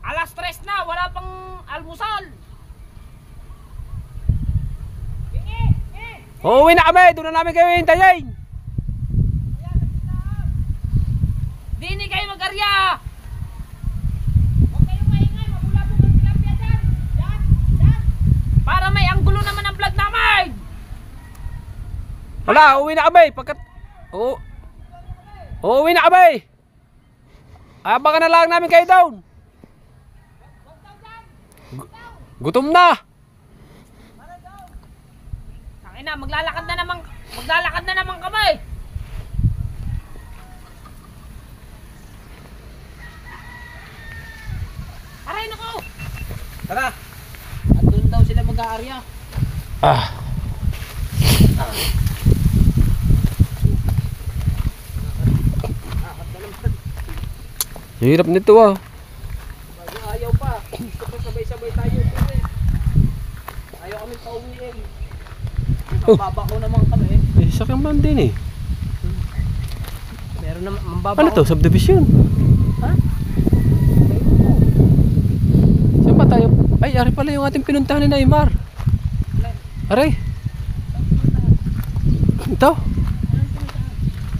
Alas 3 na! Wala pang almusal! Uuwi na kami! Doon na namin kayo hintayin! Dini kayo mag-arya! Para may anggulo naman ang vlog namin! Wala! Uuwi na kami! Pagkat... Uuwi na kami! Abangan na lang namin kayo down! Gutom na! Tangina, maglalakad na naman kami! Aray nako! Tara! At doon daw sila mag-aarya. Ah! Hirap nito ah. Ayaw pa. Gusto pa sabay-sabay tayo. Ayaw kami pauwiin. Mababa ko naman kami. Eh, sakyan man din eh. Meron naman, mababa Ano to? Subdivision? Ha? Saan ba tayo? Ay, ari pala yung ating pinuntahan ni Neymar. Aray. Ito.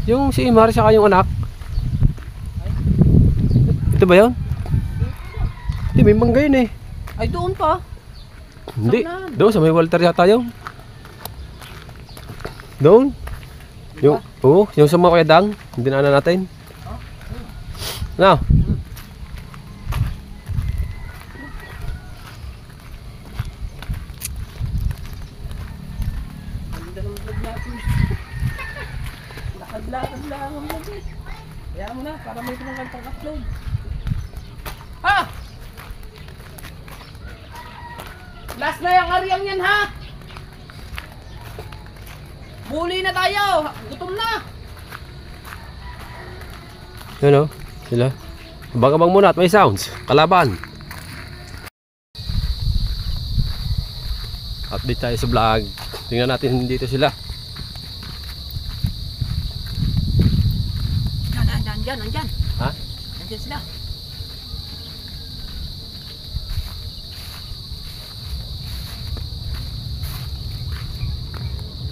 Yung si Imar saka yung anak. Ito ba yun? Hindi, may mangga yun eh. Ay, doon pa. Hindi, doon sa may Walter yata yun. Doon. Yung, oo, yung sa mga Kuya Dang. Hindi na natin. Now. Ganda ng vlog natin. Lakad-lakad lang ang vlog eh. Kaya mo na, para may tumangan pang upload. Ha! Last na yung aryang yan ha! Muli na tayo! Gutom na! Yun o, sila. Abang-abang muna at may sounds. Kalaban. Update tayo sa vlog. Tingnan natin dito sila. Yan, andyan. Ha? Andyan sila.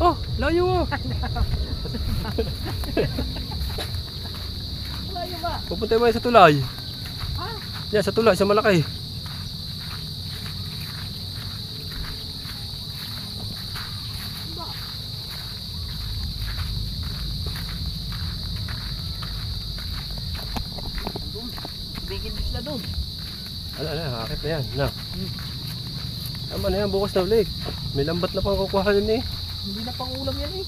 Oh, layo oh. Layo ba? Pupunta mo sa tulay. Ha? Yan, sa tulay, sa malaki. Bigin din sila doon. Akit na yan. Na. Tama na yan, bukas na ulit. May lambat na pang kukuhanin eh. Hindi na pang ulam yan eh.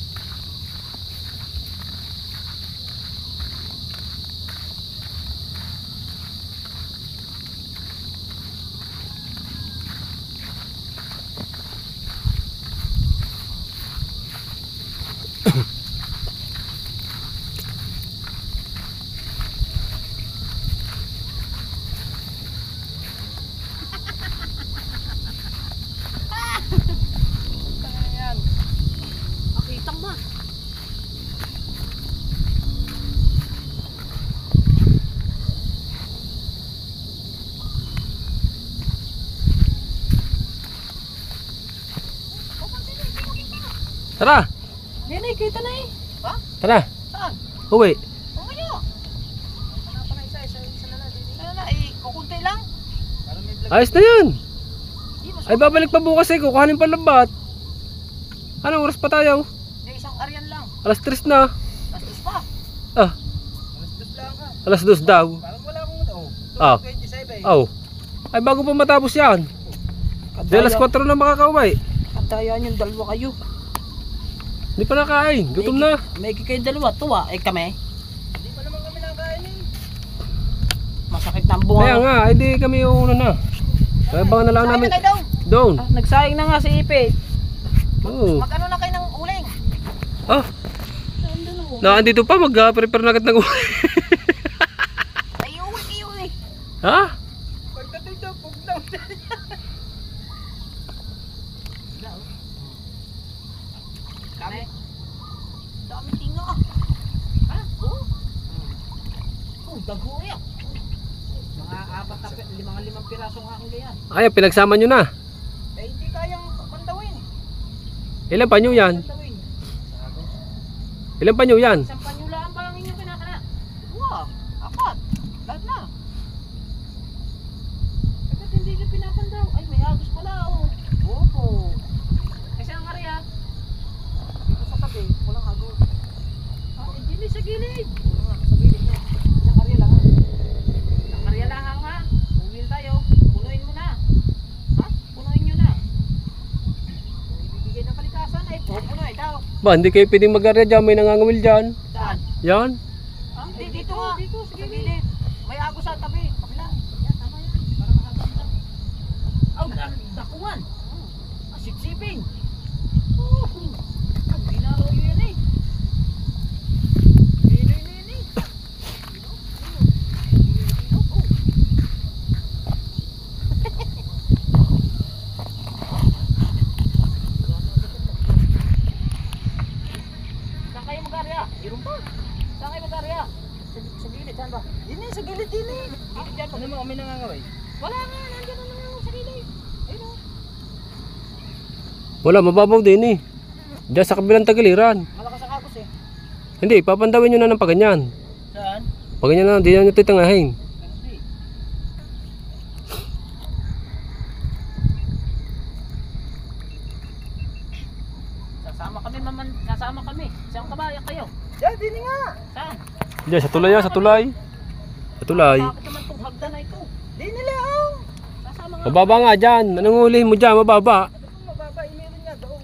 Akitang ba? Tara! Yan eh, kita na eh. Ha? Tara! Saan? Uwi! Ano kayo? Wala pa na isa na lang. Ano na, eh, kukunti lang. Ayos na yan! Di, mas Ay babalik pa bukas eh, kukuhanin pa lambat. Anong oras pa tayo? isang aryan lang. Alas 3 na. Lastos pa. Ah, Alas 2 lang ha. alas 2 daw. Parang wala akong Ah. 27. Oh. Ay bago pa matapos yan. Di alas 4 na makakauwi. Katayan yung dalawa kayo. Hindi pa nakain, gutom na. May kayong dalawa, tuwa. Eh kami. Hindi pa naman kami nakain eh. Masakit na ang bunga. Kaya nga, ay di kami una na. Kaya baka na lang namin. daw. Doon. Ah, nagsayang na nga si Ipe. Oo. Mag-ano na kayo ng uling? Ah, na andito pa, mag-prepare na agad ng uwi. Ay, uwi kayo eh. Ha? Pagdating daw, pugnaw. Dami. Dami tinga ah. Ha? Oo. Oh, dago yan. Mga apat na, limang pirasong aking ganyan. Ay, pinagsama nyo na. Eh, hindi kayang pandawin. Ilan pa nyo yan? Pandawin. Ilan pa nyo yan? Isang panyulaan pa lang inyong kinakana. Wow, apat. Lahat na. Bakit hindi nyo pinapandaw? Ay, may agos pala oh. Opo. Kasi ang area, dito sa tabi, walang agos. Ah, hindi sa gilid. Sa gilid niya. Isang area lang ha. Isang area lang ha. Uwil tayo. Punuin mo na. Ha? Punuin nyo na. Kung ibibigay ng kalikasan ay pupunoy daw. Ba, hindi kayo pwedeng mag-area dyan, may nangangawil dyan. Saan? Yan. Ah, dito nga. Dito, sa gilid. May agos sa tabi. Kabila. Yan, tama yan. Para makatanda. Oh, dakuan. Ah, sipsiping. Oh, dinaro yun yan eh. Nini. Oh. Saan kayo mag-area? Irong pa. Saan kayo mag-area? Sa gilid, saan ba? Sa gilid din eh. Gilid dyan. Ano mo kami nangangaway? Wala nga, nandiyan na lang sa gilid. Ayun o. Wala, mababaw din eh. Diyan sa kabilang tagiliran. Malakas ang agos eh. Hindi, papandawin nyo na ng paganyan. Saan? Paganyan na, di na nyo titangahin. Hindi. Sasama kami. Saan kabayan kayo? Diyan, din nga. Saan? Diyan, sa tulay yan, sa tulay. Sa tulay. Bakit naman itong hagdan na ito? Di nila oh. Sasama nga. Mababa nga dyan. Anong ulihin mo dyan, mababa. Ano kung mababa, meron nga doon.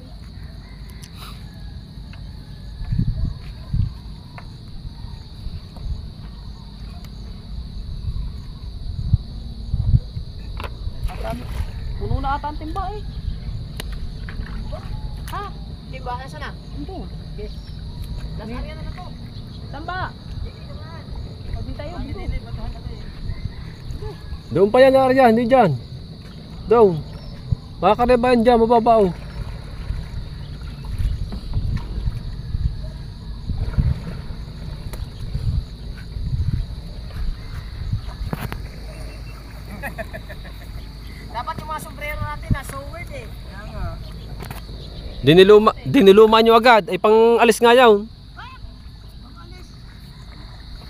Puno na ata ang timba eh. Ha? Timba? Nasaan na? Hindi. Okay. Last area na to. Saan ba? Pag di tayo, dito. Doon pa yan, area, hindi dyan. Doon. Makakarebayan dyan, mababa oh. Dapat yung mga sombrero natin na so weird eh. Diniluma nyo agad. Ay pang alis nga yun.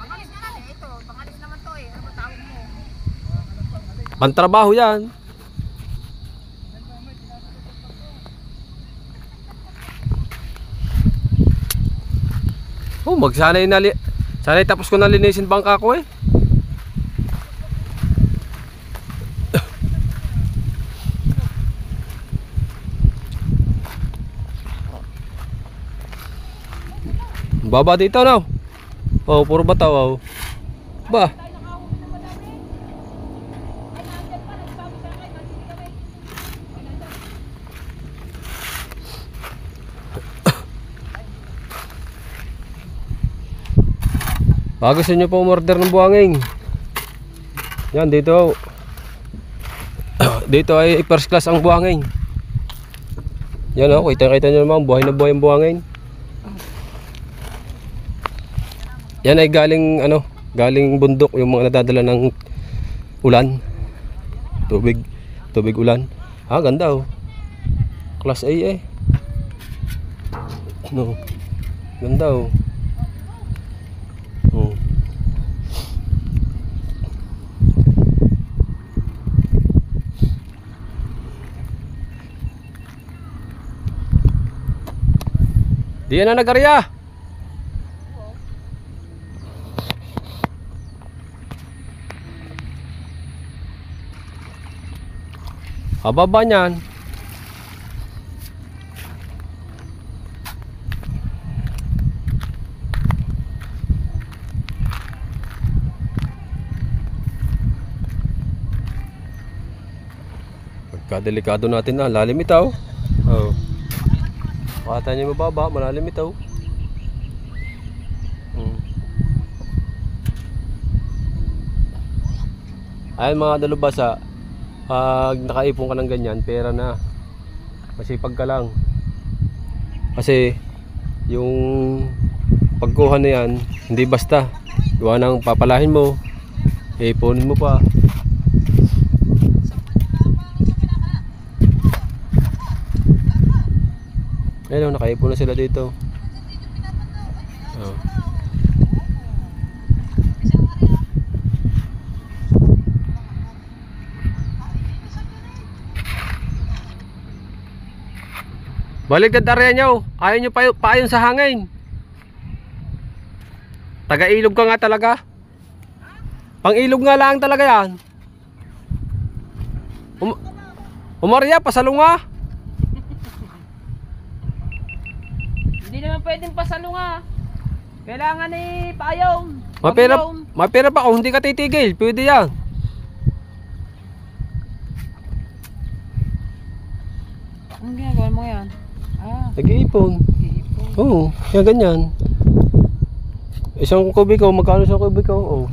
Pangalis nga natin, ito. Pangalis naman to eh. Ano ba tawag mo? Pantrabaho yan. Oh, sanay tapos ko na linisin bangka ko eh. Baba dito no. Oh, puro bataw oh. Ba. Baka gusto nyo po umorder ng buhangin. Yan dito. Dito ay first class ang buhangin. Yan oh, kita nyo naman buhay na buhay ang buhangin. Yan ay galing galing bundok yung mga nadadala ng ulan. Tubig ulan. Ah, ganda oh. Class A eh. No. Ganda oh. Oh. Diyan na nagarya. Hababa niyan. Pagkadelikado natin na, lalim ito. Oh. Pakata niyo mababa, malalim ito. Ayun mga dalubhasa, pag nakaipon ka ng ganyan, pera na. Masipag ka lang. Kasi yung pagkuha na yan, hindi basta. Gawa ng papalahin mo, ipunin mo pa. Ayun, nakaipon na sila dito. Oh. Baligtad area nyo. Ayaw nyo paayon sa hangin. Taga-ilog ka nga talaga. Pang-ilog nga lang talaga yan. Umarya, pasalunga. Hindi naman pwedeng pasalunga. Kailangan eh paayaw. Mapera pa kung hindi ka titigil. Pwede yan. Anong ginagawa mo yan? Nag-iipon. Oo, yan ganyan. Isang kubiko, magkano isang kubiko? Oo.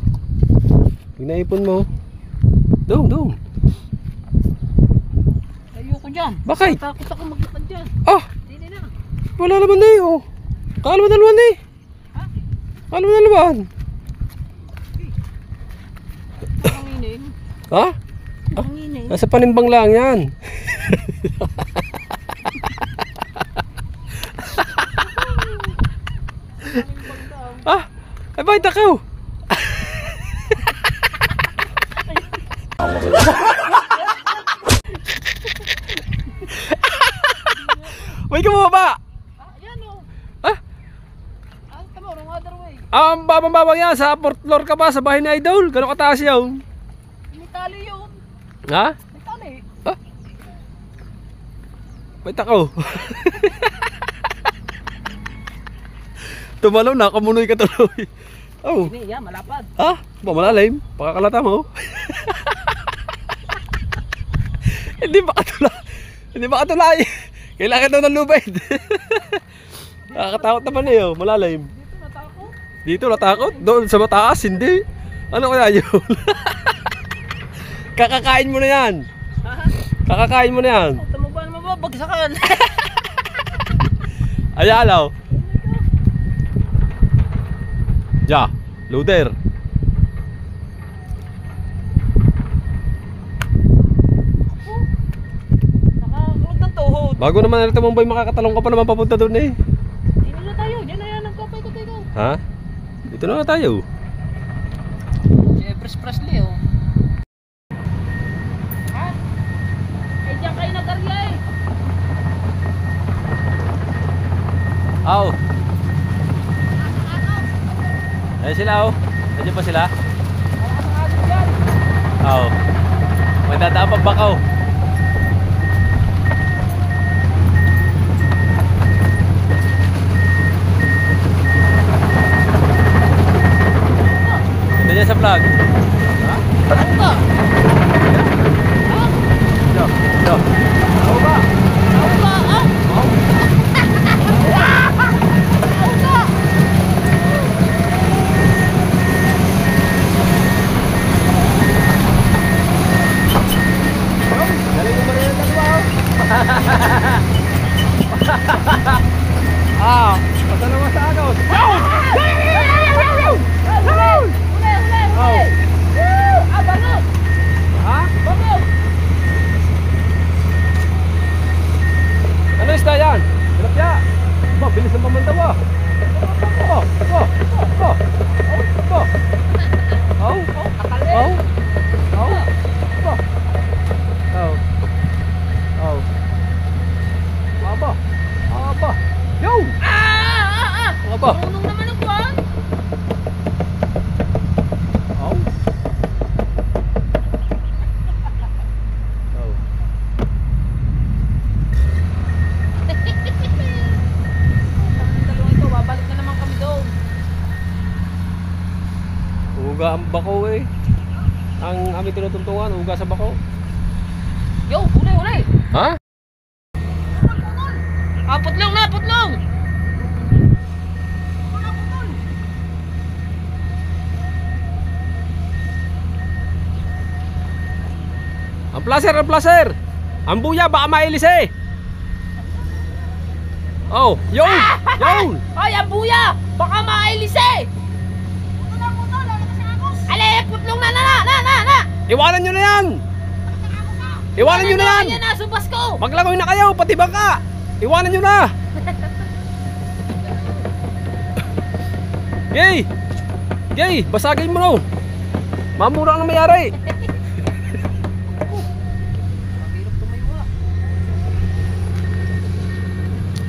Pag naipon mo. Doon. Ayoko dyan. Bakit? Takot ako maglakad dyan. Ah! Hindi na. Wala naman na eh, oh. Kala mo dalawan eh. Ha? Kala mo dalawan. Hanginin. Ha? Hanginin. Nasa panimbang lang yan. Ah! Ay bakit ako? May kumaba! Yan o. Ah? Tama, wrong other way. Babang-babang yan. Sa 4th floor ka pa sa bahay ni Idol. Gano'ng kataas yun? May tali yun. Ha? May tali. Bakit ako? Tumalaw na, kamunoy ka tuloy. Oh. Hindi, yan, malapad. Ha? Ba malalim? Pakakalata mo? Hindi ba katulay? Kailangan daw ng lubid. Nakakatakot naman eh, oh. Malalim. Dito natakot. Dito natakot? Doon sa mataas, hindi. Ano kaya yun? Kakakain mo na yan. Kakakain mo na yan. Tama ba naman ba? Bagsakan. Ayalaw. Ja, loader. Nakakulog ng tuhod. Bago naman ito Mamboy, makakatalong ka pa naman papunta doon eh. Dito na tayo. Diyan na yan. Nagkapay-kapay ko. Ha? Dito na tayo. Si Everest Presley oh. Ha? Ay diyan kayo nag-arya eh. Aw. Ayan sila oh. Nandiyan pa sila? Aw. May dadaan pang bakaw. Nandiyan sa vlog. Ha? Ano ba? Yo, yo. Ano ba? Ano ba? Ano ba? Ah, basta naman sa agos. Ha? Ano isda yan? Tilapia. Ba, bilis ng pamantawa. Oh, oh, oh. Oh. Oh. Oh. Oh. Oh. Oh. Oh. Aba. Aba. Yo! Aba. Unong naman ang kwan. Oh. Oh. Ang dalawang ito, babalik na naman kami doon. Uga ang bako eh. Ang aming tinutuntungan, uga sa bako. Yo, huli, huli. Ha? Ah, putlong na, putlong. Ang placer, ang placer. Ang buya, baka mailis eh. Oh, yun! Yun! Ay, ang buya! Baka maailis eh! Ale, putlong na! Iwanan nyo na yan! Iwanan nyo na yan! Yan na, subas ko! Maglangoy na kayo, pati bangka! Iwanan nyo na! Gay! Gay! Basagin mo no! Mamura ang mayari!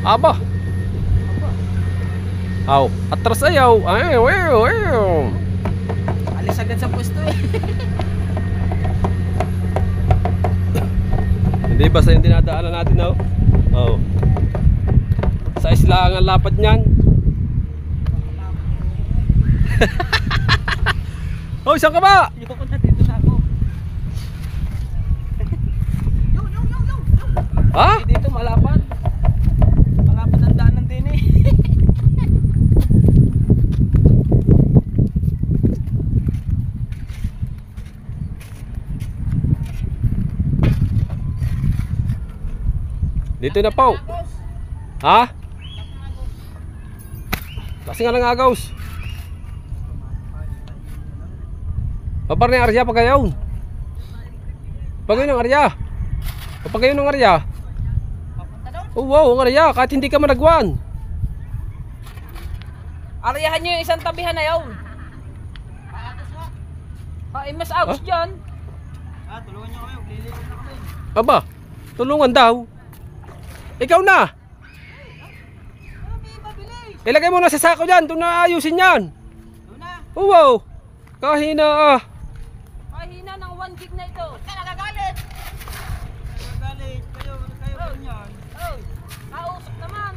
Aba! Aw, atras ayaw! Ayaw! Alis agad sa pwesto eh. Hindi basta yung dinadaanan natin na oh. Sa isla ang lapad niyan. Oh, saan ka ba? Ayoko na, dito na ako. Ha? Dito malapad. Malapad ang daanan din eh. Dito na po. Ha? Kasi nga lang agaws. Papar na yung arya pagayaw. Pagayaw ng arya. Pagayaw ng arya. Oh wow, ang arya. Kahit hindi ka managwan. Ariyahan nyo yung isang tabihan na yun. Ay, mas agos dyan. Tulungan niyo kami, maglilinis na kami. Aba, tulungan daw. Ikaw na. Ilagay mo na sa sako dyan. Doon na ayusin yan. Oh wow. Kahina ah. Mahina ng 1 gig na ito. Nagagalit, kayo ganyan. Oh, nausok naman.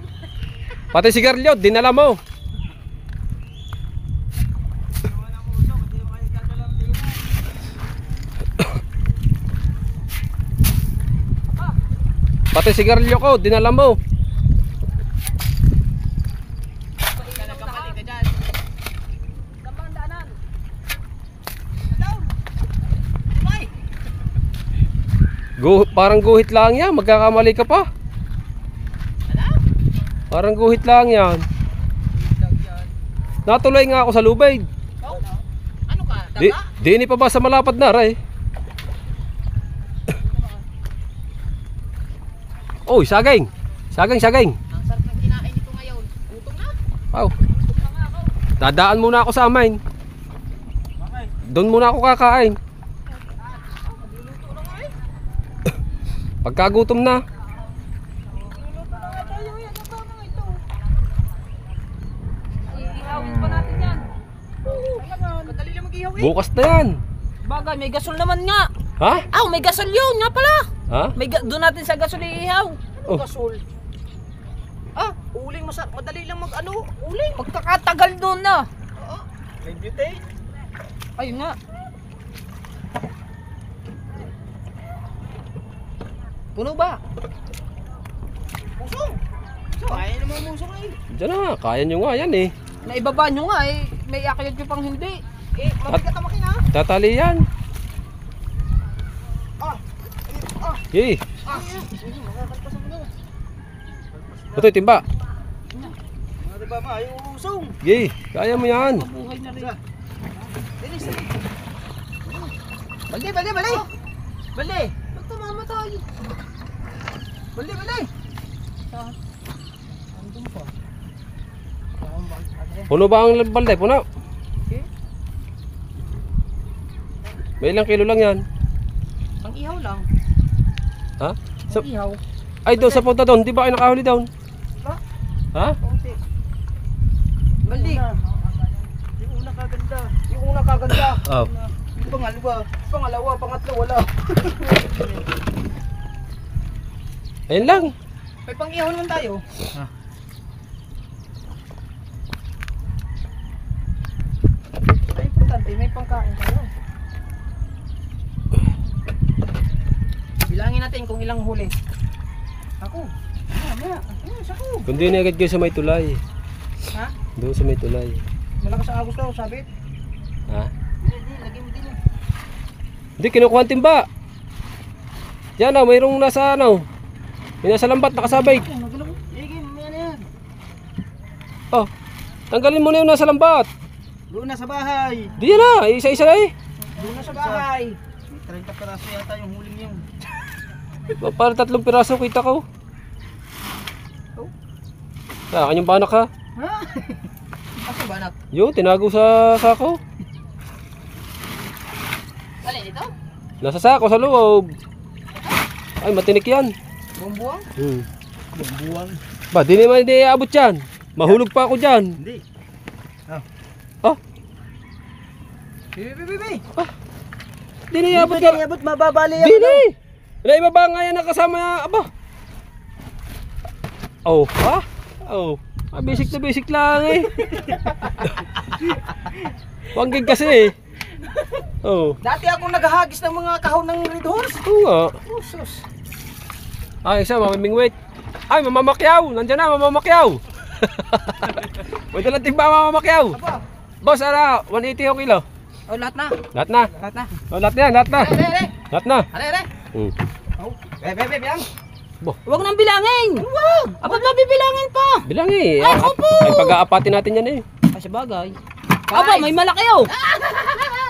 Pati sigarilyo, dinala mo. Pati sigarilyo ko, dinala mo. Nagkamali ka dyan. Dabang daanan. Parang guhit lang yan, magkakamali ka pa. Parang guhit lang yan. Natuloy nga ako sa lubid. Ano ka? Dini pa ba sa malapad na ray? Oy, saging. Saging. Ang sarap ng kinain nito ngayon. Gutom na. Wow. Dadaan muna ako sa amin. Doon muna ako kakain. Pagkagutom na. Ihawin pa natin yan. Madali lang mag-ihaw eh. Bukas na yan. Bagay, may gasol naman nga. Ha? Ah, may gasol yun nga pala. Ha? Doon natin sa gasol iihaw. Oh. Gasol. Ah, uling madali lang mag-ano, uling. Pagkakatagal doon na. May beauty. Ayun nga. Puno ba? Pusong. Kaya naman musong eh. Diyan na, kaya nyo nga yan eh. Naibaba nyo nga eh. May akyat nyo pang hindi. Eh, mabigat ang makina. Tatali yan. Yee. Makakalpasan mo na. Ito timba. Ano ba ma? Yung usong. Yee, kaya mo yan. Buhay na rin. Bilis, bilis. Bali. Bali. Ba't tumama tayo? Bali. Andun pa. Puno ba ang balde? Puno. May ilang kilo lang yan. Ang ihaw lang. Ha? Sa, Ang ihaw. ay doon sa punta doon, di ba kayo nakahuli doon? Ha? Konti. Bali. Yung una kaganda. Yung una kaganda. Oh. Yung pangalawa. Pangalawa, pangatlo, wala. Ayun lang. May pang-ihaw naman tayo. Ay, importante, may pangkain tayo. Bilangin natin kung ilang huli. Ako. Maya. Ako. Kundi na agad kayo sa may tulay. Ha? Doon sa may tulay. Malakas ang agos daw, sabit. Ha? Hindi, lagyan mo din yun. Hindi, kinukuha ang timba. Yan o, mayroong nasa ano. May nasa lambat nakasabay. Sige, mamaya na yan. Oh, tanggalin mo na yung nasa lambat. Doon na sa bahay. Di yan na, isa-isa na eh. Doon na sa bahay. May 30 peraso yata yung huling yun. Para 3 piraso kita ko. Sa akin yung banak ha. Asa ba anak? Yun, tinago sa sako. Alin ito? Nasa sako sa loob. Ay, matinik yan. Bumbuang? Buwang. Ba, di naman hindi aabot yan. Mahulog pa ako dyan. Hindi. Oh, Bibi. di na iabot ka. Abot mababali Di na eh. Wala iba ba nga yan ang kasama aba? Oh, ha? Oh, basic na basic lang eh. Wanggig kasi eh. Oh, Dati akong naghahagis ng mga kahon ng Red Horse. oo nga. Sus. Ay, isa, mamimingwit. Ay, mamamakyaw. Nandiyan na, mamamakyaw. Pwede lang timba mamamakyaw. Boss, ara, 180 yung kilo. Oh, lahat na. Lahat na. Lahat na. Oh, lahat na yan, lahat na. Ale. Lahat na. Ale. Bebe, yang. Huwag nang bilangin. Huwag. Apat na bibilangin pa. Bilang eh. Ay, opo. Ay, pag-aapatin natin yan eh. Ay, sa bagay. Aba, may malaki oh.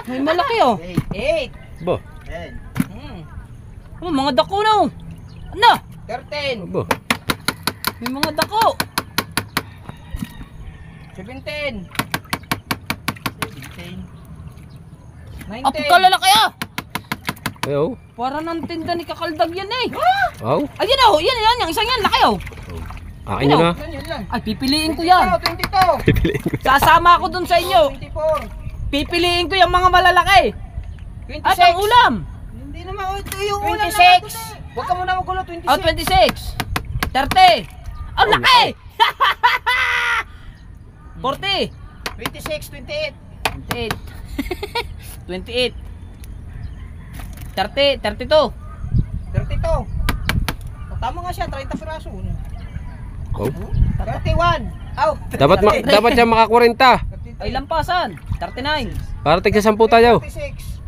May malaki oh. 8. Bo, 10. Oh, mga dako na oh. Ano? 13. bo. May mga dako. 17. 19. Apo ka lalaki ah. Ayaw. Para ng tinda ni Kakaldag yan eh. Aw. Ayun oh, yan, yung isang yan, laki oh. Akin yun na. Yun lang. Ay, pipiliin ko yan. 22. Pipiliin ko. Sasama ako dun sa inyo. 24. Pipiliin ko yung mga malalaki. 26. At ang ulam. Hindi naman, oh, ito yung ulam 26. na natin eh. Huwag ka muna magulo, 26. Oh, 26. 30. Ang laki! 40. 26, 28. 28. 28. 30, 32. 32. O, tama nga siya, 30 piraso. Oh. 31. Aw. Dapat siya maka 40. Ay, lampasan. 39. Para tigsa 10 tayo. 36.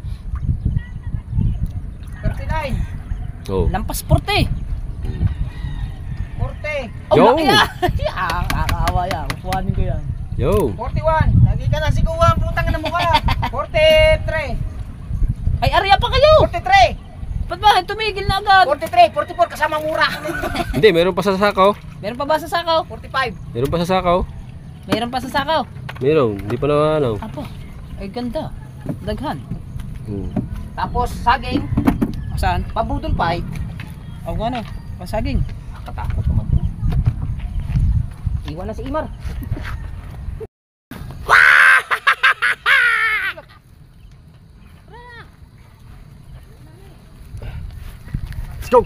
39. Oh. Lampas 40. 40. Oh, Yo. laki ah. Kakaawa yan. Kukuhanin ko yan. Yo. 41. Lagi ka na siguwa ang putang na mukha. 43. Ay, area pa kayo. 43. Pa Ba't ba? Tumigil na agad. 43, 44 kasama mura. Hindi, meron pa sa sakaw. Meron pa ba sa sakaw? 45. Meron pa sa sakaw. Meron pa sa sakaw. Meron, hindi pa na ano. Apo, ay ganda. Daghan. Hmm. Tapos saging, Saan? pabudol pa O ano? Pasaging. Katakot naman. Iwan na si Imar. Let's go!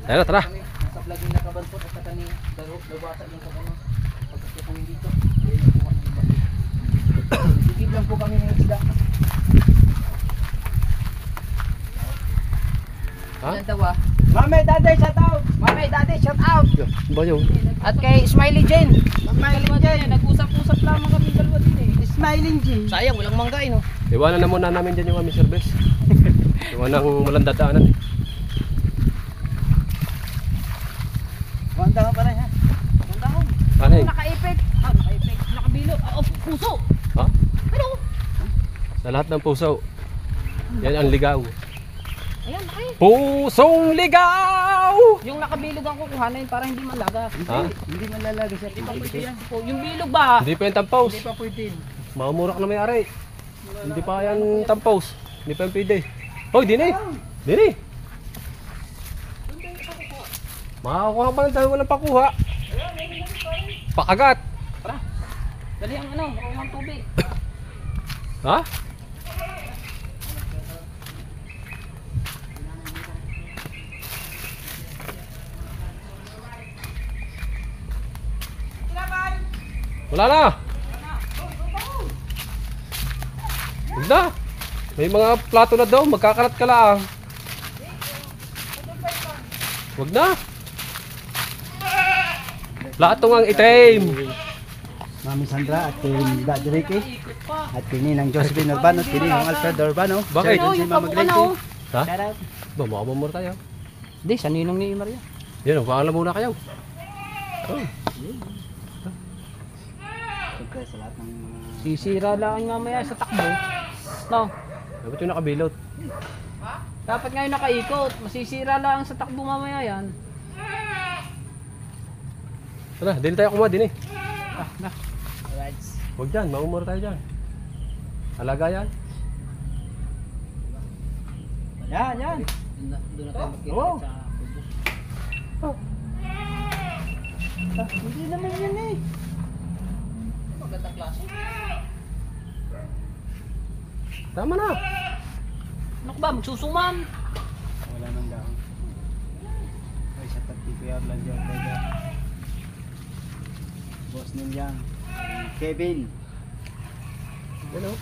Tara, tara. Nasa vlogin na kabantot at saka ni Lubasa yung kabano. Pagkakit kami dito. Sigib lang po kami ng isda. Ha? Yan daw ah. Mami, daddy, shout out! Mami, daddy, shout out! Ba yun? At kay Smiley Jane. Smiling Jay! Nag-usap-usap lamang kami dalawa din eh. Smiling Jay! Sayang, walang mangga no. Iwanan na muna namin dyan yung aming service. Iwanan ng walang dadaanan. Wanda ka pa rin ha? Ano yun? Nakaipit. Nakaipit. Nakabilo. Puso. Ha? Pero, Sa lahat ng puso. Yan ang ligaw. ayan, ay. Pusong ligaw! Yung nakabilog ang kukuhanin para hindi malaga. Ha? Hindi malalaga siya. Hindi pa pwede yan. O, yung bilog ba? Hindi pa yan tampaws. Hindi pa pwede. Maumurak na may-ari. Hindi pa yan tampaws. Hindi pa yan pwede. Hoy, dini! Dini! Makakuha pa ng tayo walang pakuha. Pakagat! Dali ang ano, makuha ng tubig. Ha? Wala na! Huwag na! May mga plato na daw, magkakalat ka lang. Huwag na! Plato ang itim! Mami Sandra at kay Daddy Ricky at kini ng Josephine Urbano at kini ng Alfred Urbano. Bakit? Shout out si Mama Gracie. Ha? Shout out. Ba, makamamura tayo. Hindi, sa ninong ni Maria. Yan, paalam muna kayo. Oh. Siyempre sa lahat ng mga Sisira lang mamaya sa takbo. No. Dapat yung nakabilot. Dapat ngayon nakaikot. Masisira lang sa takbo mamaya yan. Tara, dili tayo kumuha din eh. Na. alright. Huwag dyan, maumura tayo dyan. Alaga yan. Yan, yan. Doon na tayo magkita Oo. sa Hindi naman yan eh. Magandang klase. Tama na. ano ba? Magsusuman. Wala nang daon. Ay, sa TPR lang dyan. Boss nilyang. Kevin. Yan o.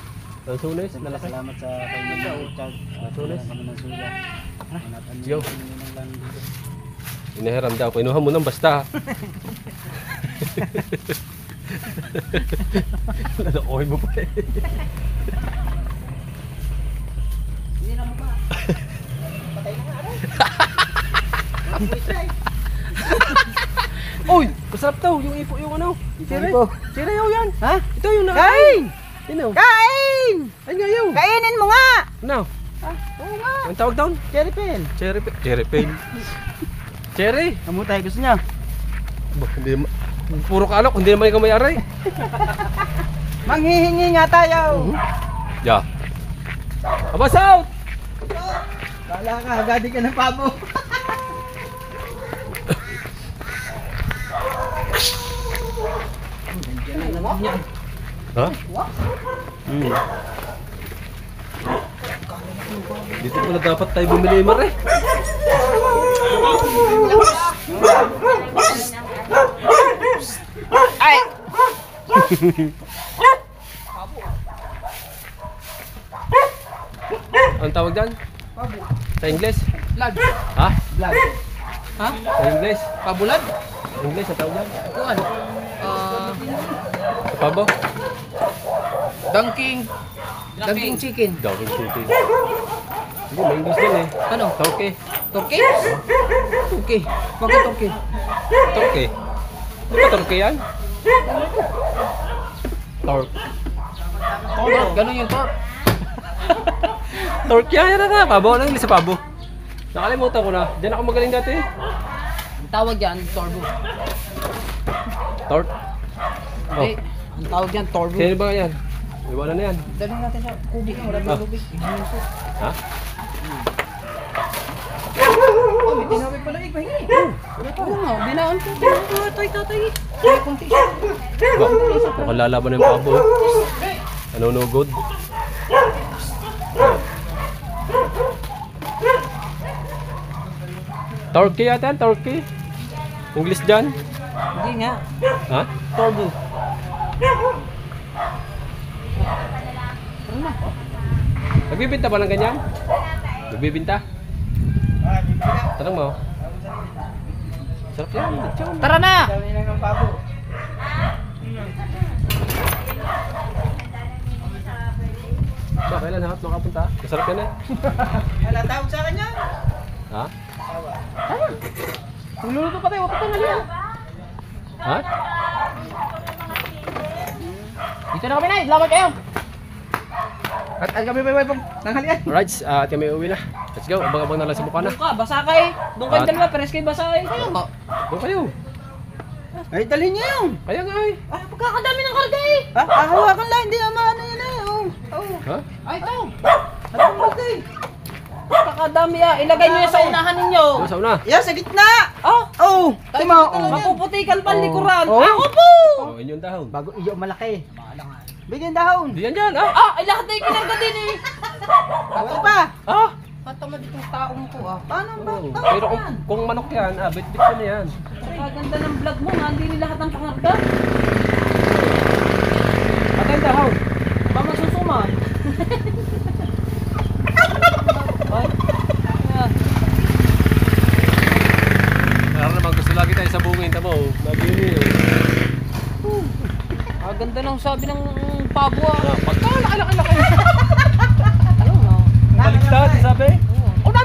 Ang sunis, Siyempre, lalaki. salamat sa kainan ng Richard. Tulis. Kami ng suya. Yo. Ng lang dito. Inahiram daw, kinuha mo nang basta. Lalakoy mo pa eh. Hindi na mo ba? Uy! Masarap to, yung ipo, yung ano. Ipo. Sirayaw yan. Ha? Ito yung na. Kain! Ano? Kain! Ay nga yaw. Kainin mo nga! Ano? Oo nga. Ang tawag down? Cherry pen. Cherry Cherry pain. Cherry? Amo tayo gusto niya. Ba, hindi naman. Puro kalok, hindi naman ikaw may-ari. Manghihingi nga tayo. Yeah. Abas out! Kala ka, agadi ka ng pabo. Ha? Dito pala dapat tayo bumili mare. Ay! Ang tawag dyan? Sa English? Lag. Ha? Lag. Ha? Sa English? Pabulad? Sa English ang tawag dyan? Kuan. Sa pabo? Dunking. Dunking chicken. Dawin city. Hindi, may English din eh. Ano? Tauke. Turkey? Turkey. Bakit Turkey? Turke. Di ba Turke yan? Turk. Tork. Ganun yung tork. Torque yan na. Pabo. Ano yung sa pabo? Nakalimutan ko na. Diyan ako magaling dati. Ang tawag dyan, turbo. Torque? Oh. Hindi, ang tawag dyan, turbo. Sino ba yan? Iwanan na yan. Dalhin natin sa kubik. Wala Ah. ba lubik? Igniso. Ha? Oh, may tinabi pala eh. Pahingi. Oo nga, binaan ko. Tatay. Ay, kunti siya. Mukhang lalaban na yung pabo. Nanunugod. Torque yata yan, torque. English dyan. Hindi nga. Ha? Turbo. Nagbibinta ba ng ganyan? Nagbibinta? Tanong mo. Sarap yan. lechon. Tara na! Dami lang ng pabo. Ba, kailan hangat makapunta? Masarap yan eh. Wala tawag sa akin yan. Ha? Niluluto pa tayo. Wapit na naliyan. Ha? Dito na kami na. Laban kayo. At kami may wipong nanghalian. Alright, at kami uwi na. Let's go. Abang-abang na lang sa mukha na. Doon ka, basa ka eh. Doon kayo At- dalawa, pares kayo basa eh. Kayo nga. Doon kayo. Ay, dalhin niyo yun. Kaya nga eh. Ay, pagkakadami ng karga eh. Ha? Hawakan lang, hindi naman ano yun eh. Oh. Ha? Ay, ito. Ano ang bagay? Pagkakadami ah. Ilagay nyo yan sa unahan ninyo. Doon sa una. Yan, sa gitna. Oh, Oh, tama. Oh. mapuputikan pa ang likuran. Oh. Ako po! Oh, yun yung dahon. Bago iyo malaki. Bigyan dahon. Di yan dyan, ha? Ah, ay lahat na yung kinarga din eh. Wala pa. Ah! Matamad itong taong ko ah. Paano ba? Oh. Pero kung manok yan, bit-bit ko na yan. Kaganda ng vlog mo nga, hindi rin lahat ng pangarga. At yung dahon. Ba masusuman? Ay. Ayan. Kaya naman gusto lagi tayo sa bungin. Tamo, lagi yun eh. Kaganda ng sabi ng pabo ah. Pagka, laki-laki. Ayun ah. Baliktad, sabi. Oh, no.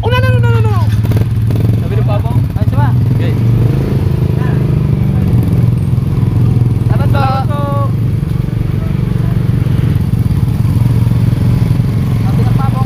Oh, no. Sabi ng pabo. Ay, siya ba? Okay. Dapat ba? Sabi ng pabo.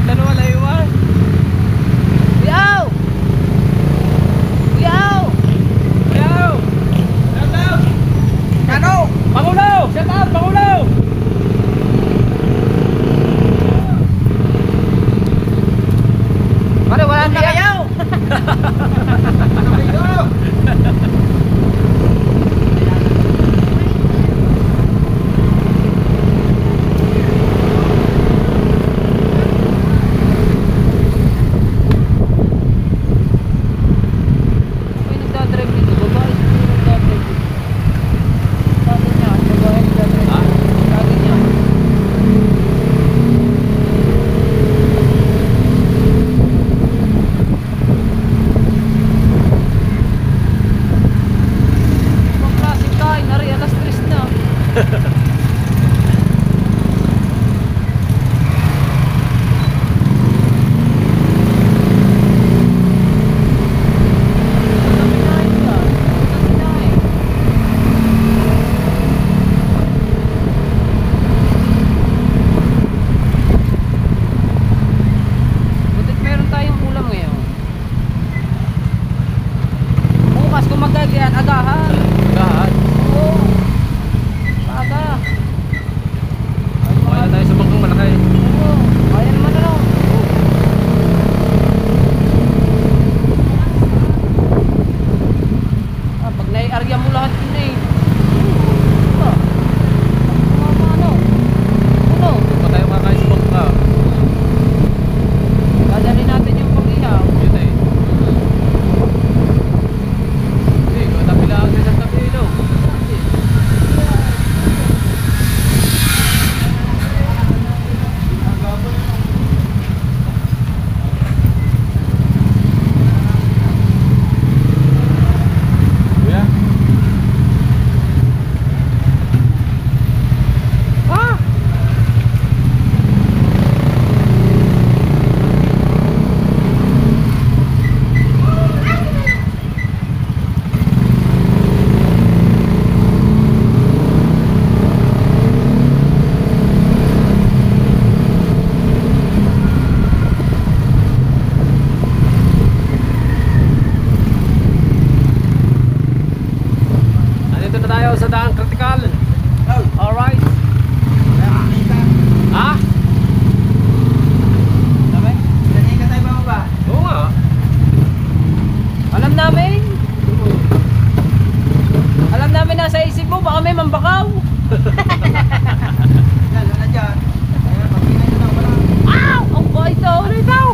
dalawa na iwan. Kuyaw! Kuyaw! Ayaw! Shout out! Ano? Pangulo! Shout out! Pangulo! Pare, wala na kayaw! May nagdadrive dito, babae siguro nagdadrive dito. Sabi niya, babae nagdadrive dito. Sabi niya. Ibang klaseng kain, nari, alas 3 na. Ang dami kain ka. Ang dami kain. Butit meron tayong ulam ngayon. Bukas kung magkagayan, agahan. Lahat. Oo. Aga. Wala tayo sa bangkang malaki. Oo. Kaya naman ano. Pag nai-area mo lahat yun eh. Diba? Ano? Ano? Hindi pa tayo makakain sa bangka. Dadali natin yung pag-ihaw. Yun eh. Hindi, kung tapilaan sa isang tabi ilo. Kuya? Ah! Nandito na tayo sa Daang Critical. Alright. Ha? Sabi? Kanina tayo ba? Oo nga. Alam namin. Alam namin nasa isip mo, baka may mambakaw. Yan, wala dyan. Kaya pag-ingay na lang wala. Ow! Ang bait daw. Ulit daw.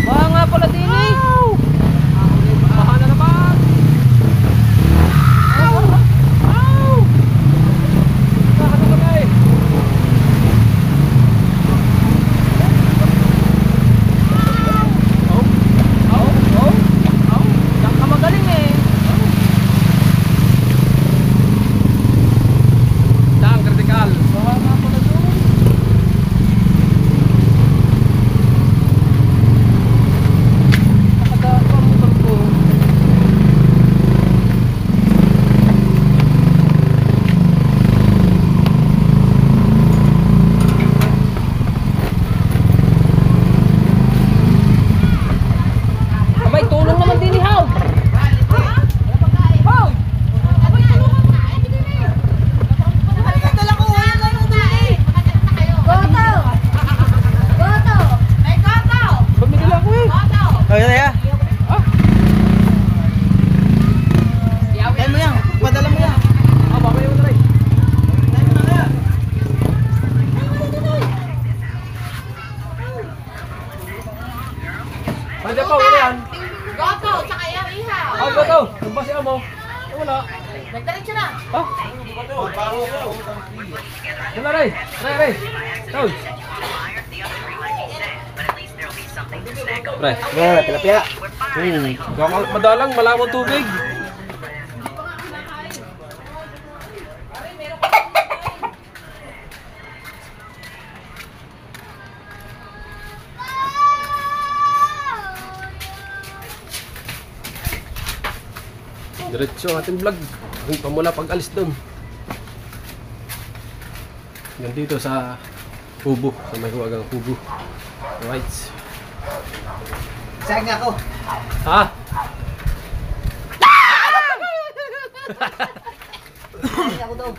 Baka nga pala din eh. Baka na naman. Bakit na kami? Diyan ka magaling eh. Daang Critical. Baka nga pala doon. Nakadaan pa ang motor ko. Abay, tulong naman din ni Haw. Haw! Bumili lang ako eh. Oh, yan ya. Kaya mo yan. Padala mo yan. Baka yun na rin. Ano pa, wala yan? Goto, tsaka yung ihaw. Ah, ba ito? Ang basi mo? Wala. Nagdiretso na. Ha? Wala rin. Ray. Tol. Pre. Tilapia. Madalang, malamang tubig. Diretso ang ating vlog. Hanggang pamula pag alis doon. Yan dito sa kubo. Sa may huwagang kubo. Alright. Sayang nga ako. Ha? Sayang ako daw.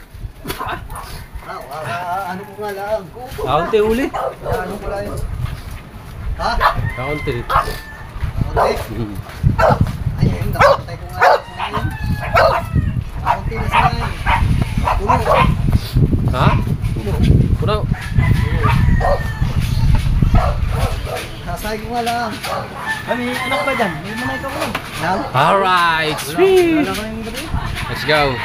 Ano ko nga lang. Kaunti uli. Ano ko lang yun. Ha? Kaunti. Okay. Ay, ayun, nakapatay ko nga. Kaunti na sa ngayon. Puno. Ha? Puno. Sasay ko nga lang. Ano ka ba dyan? May manay ka ko lang. Now? Alright. Sweet. Wala ka na yung gabi. Let's go.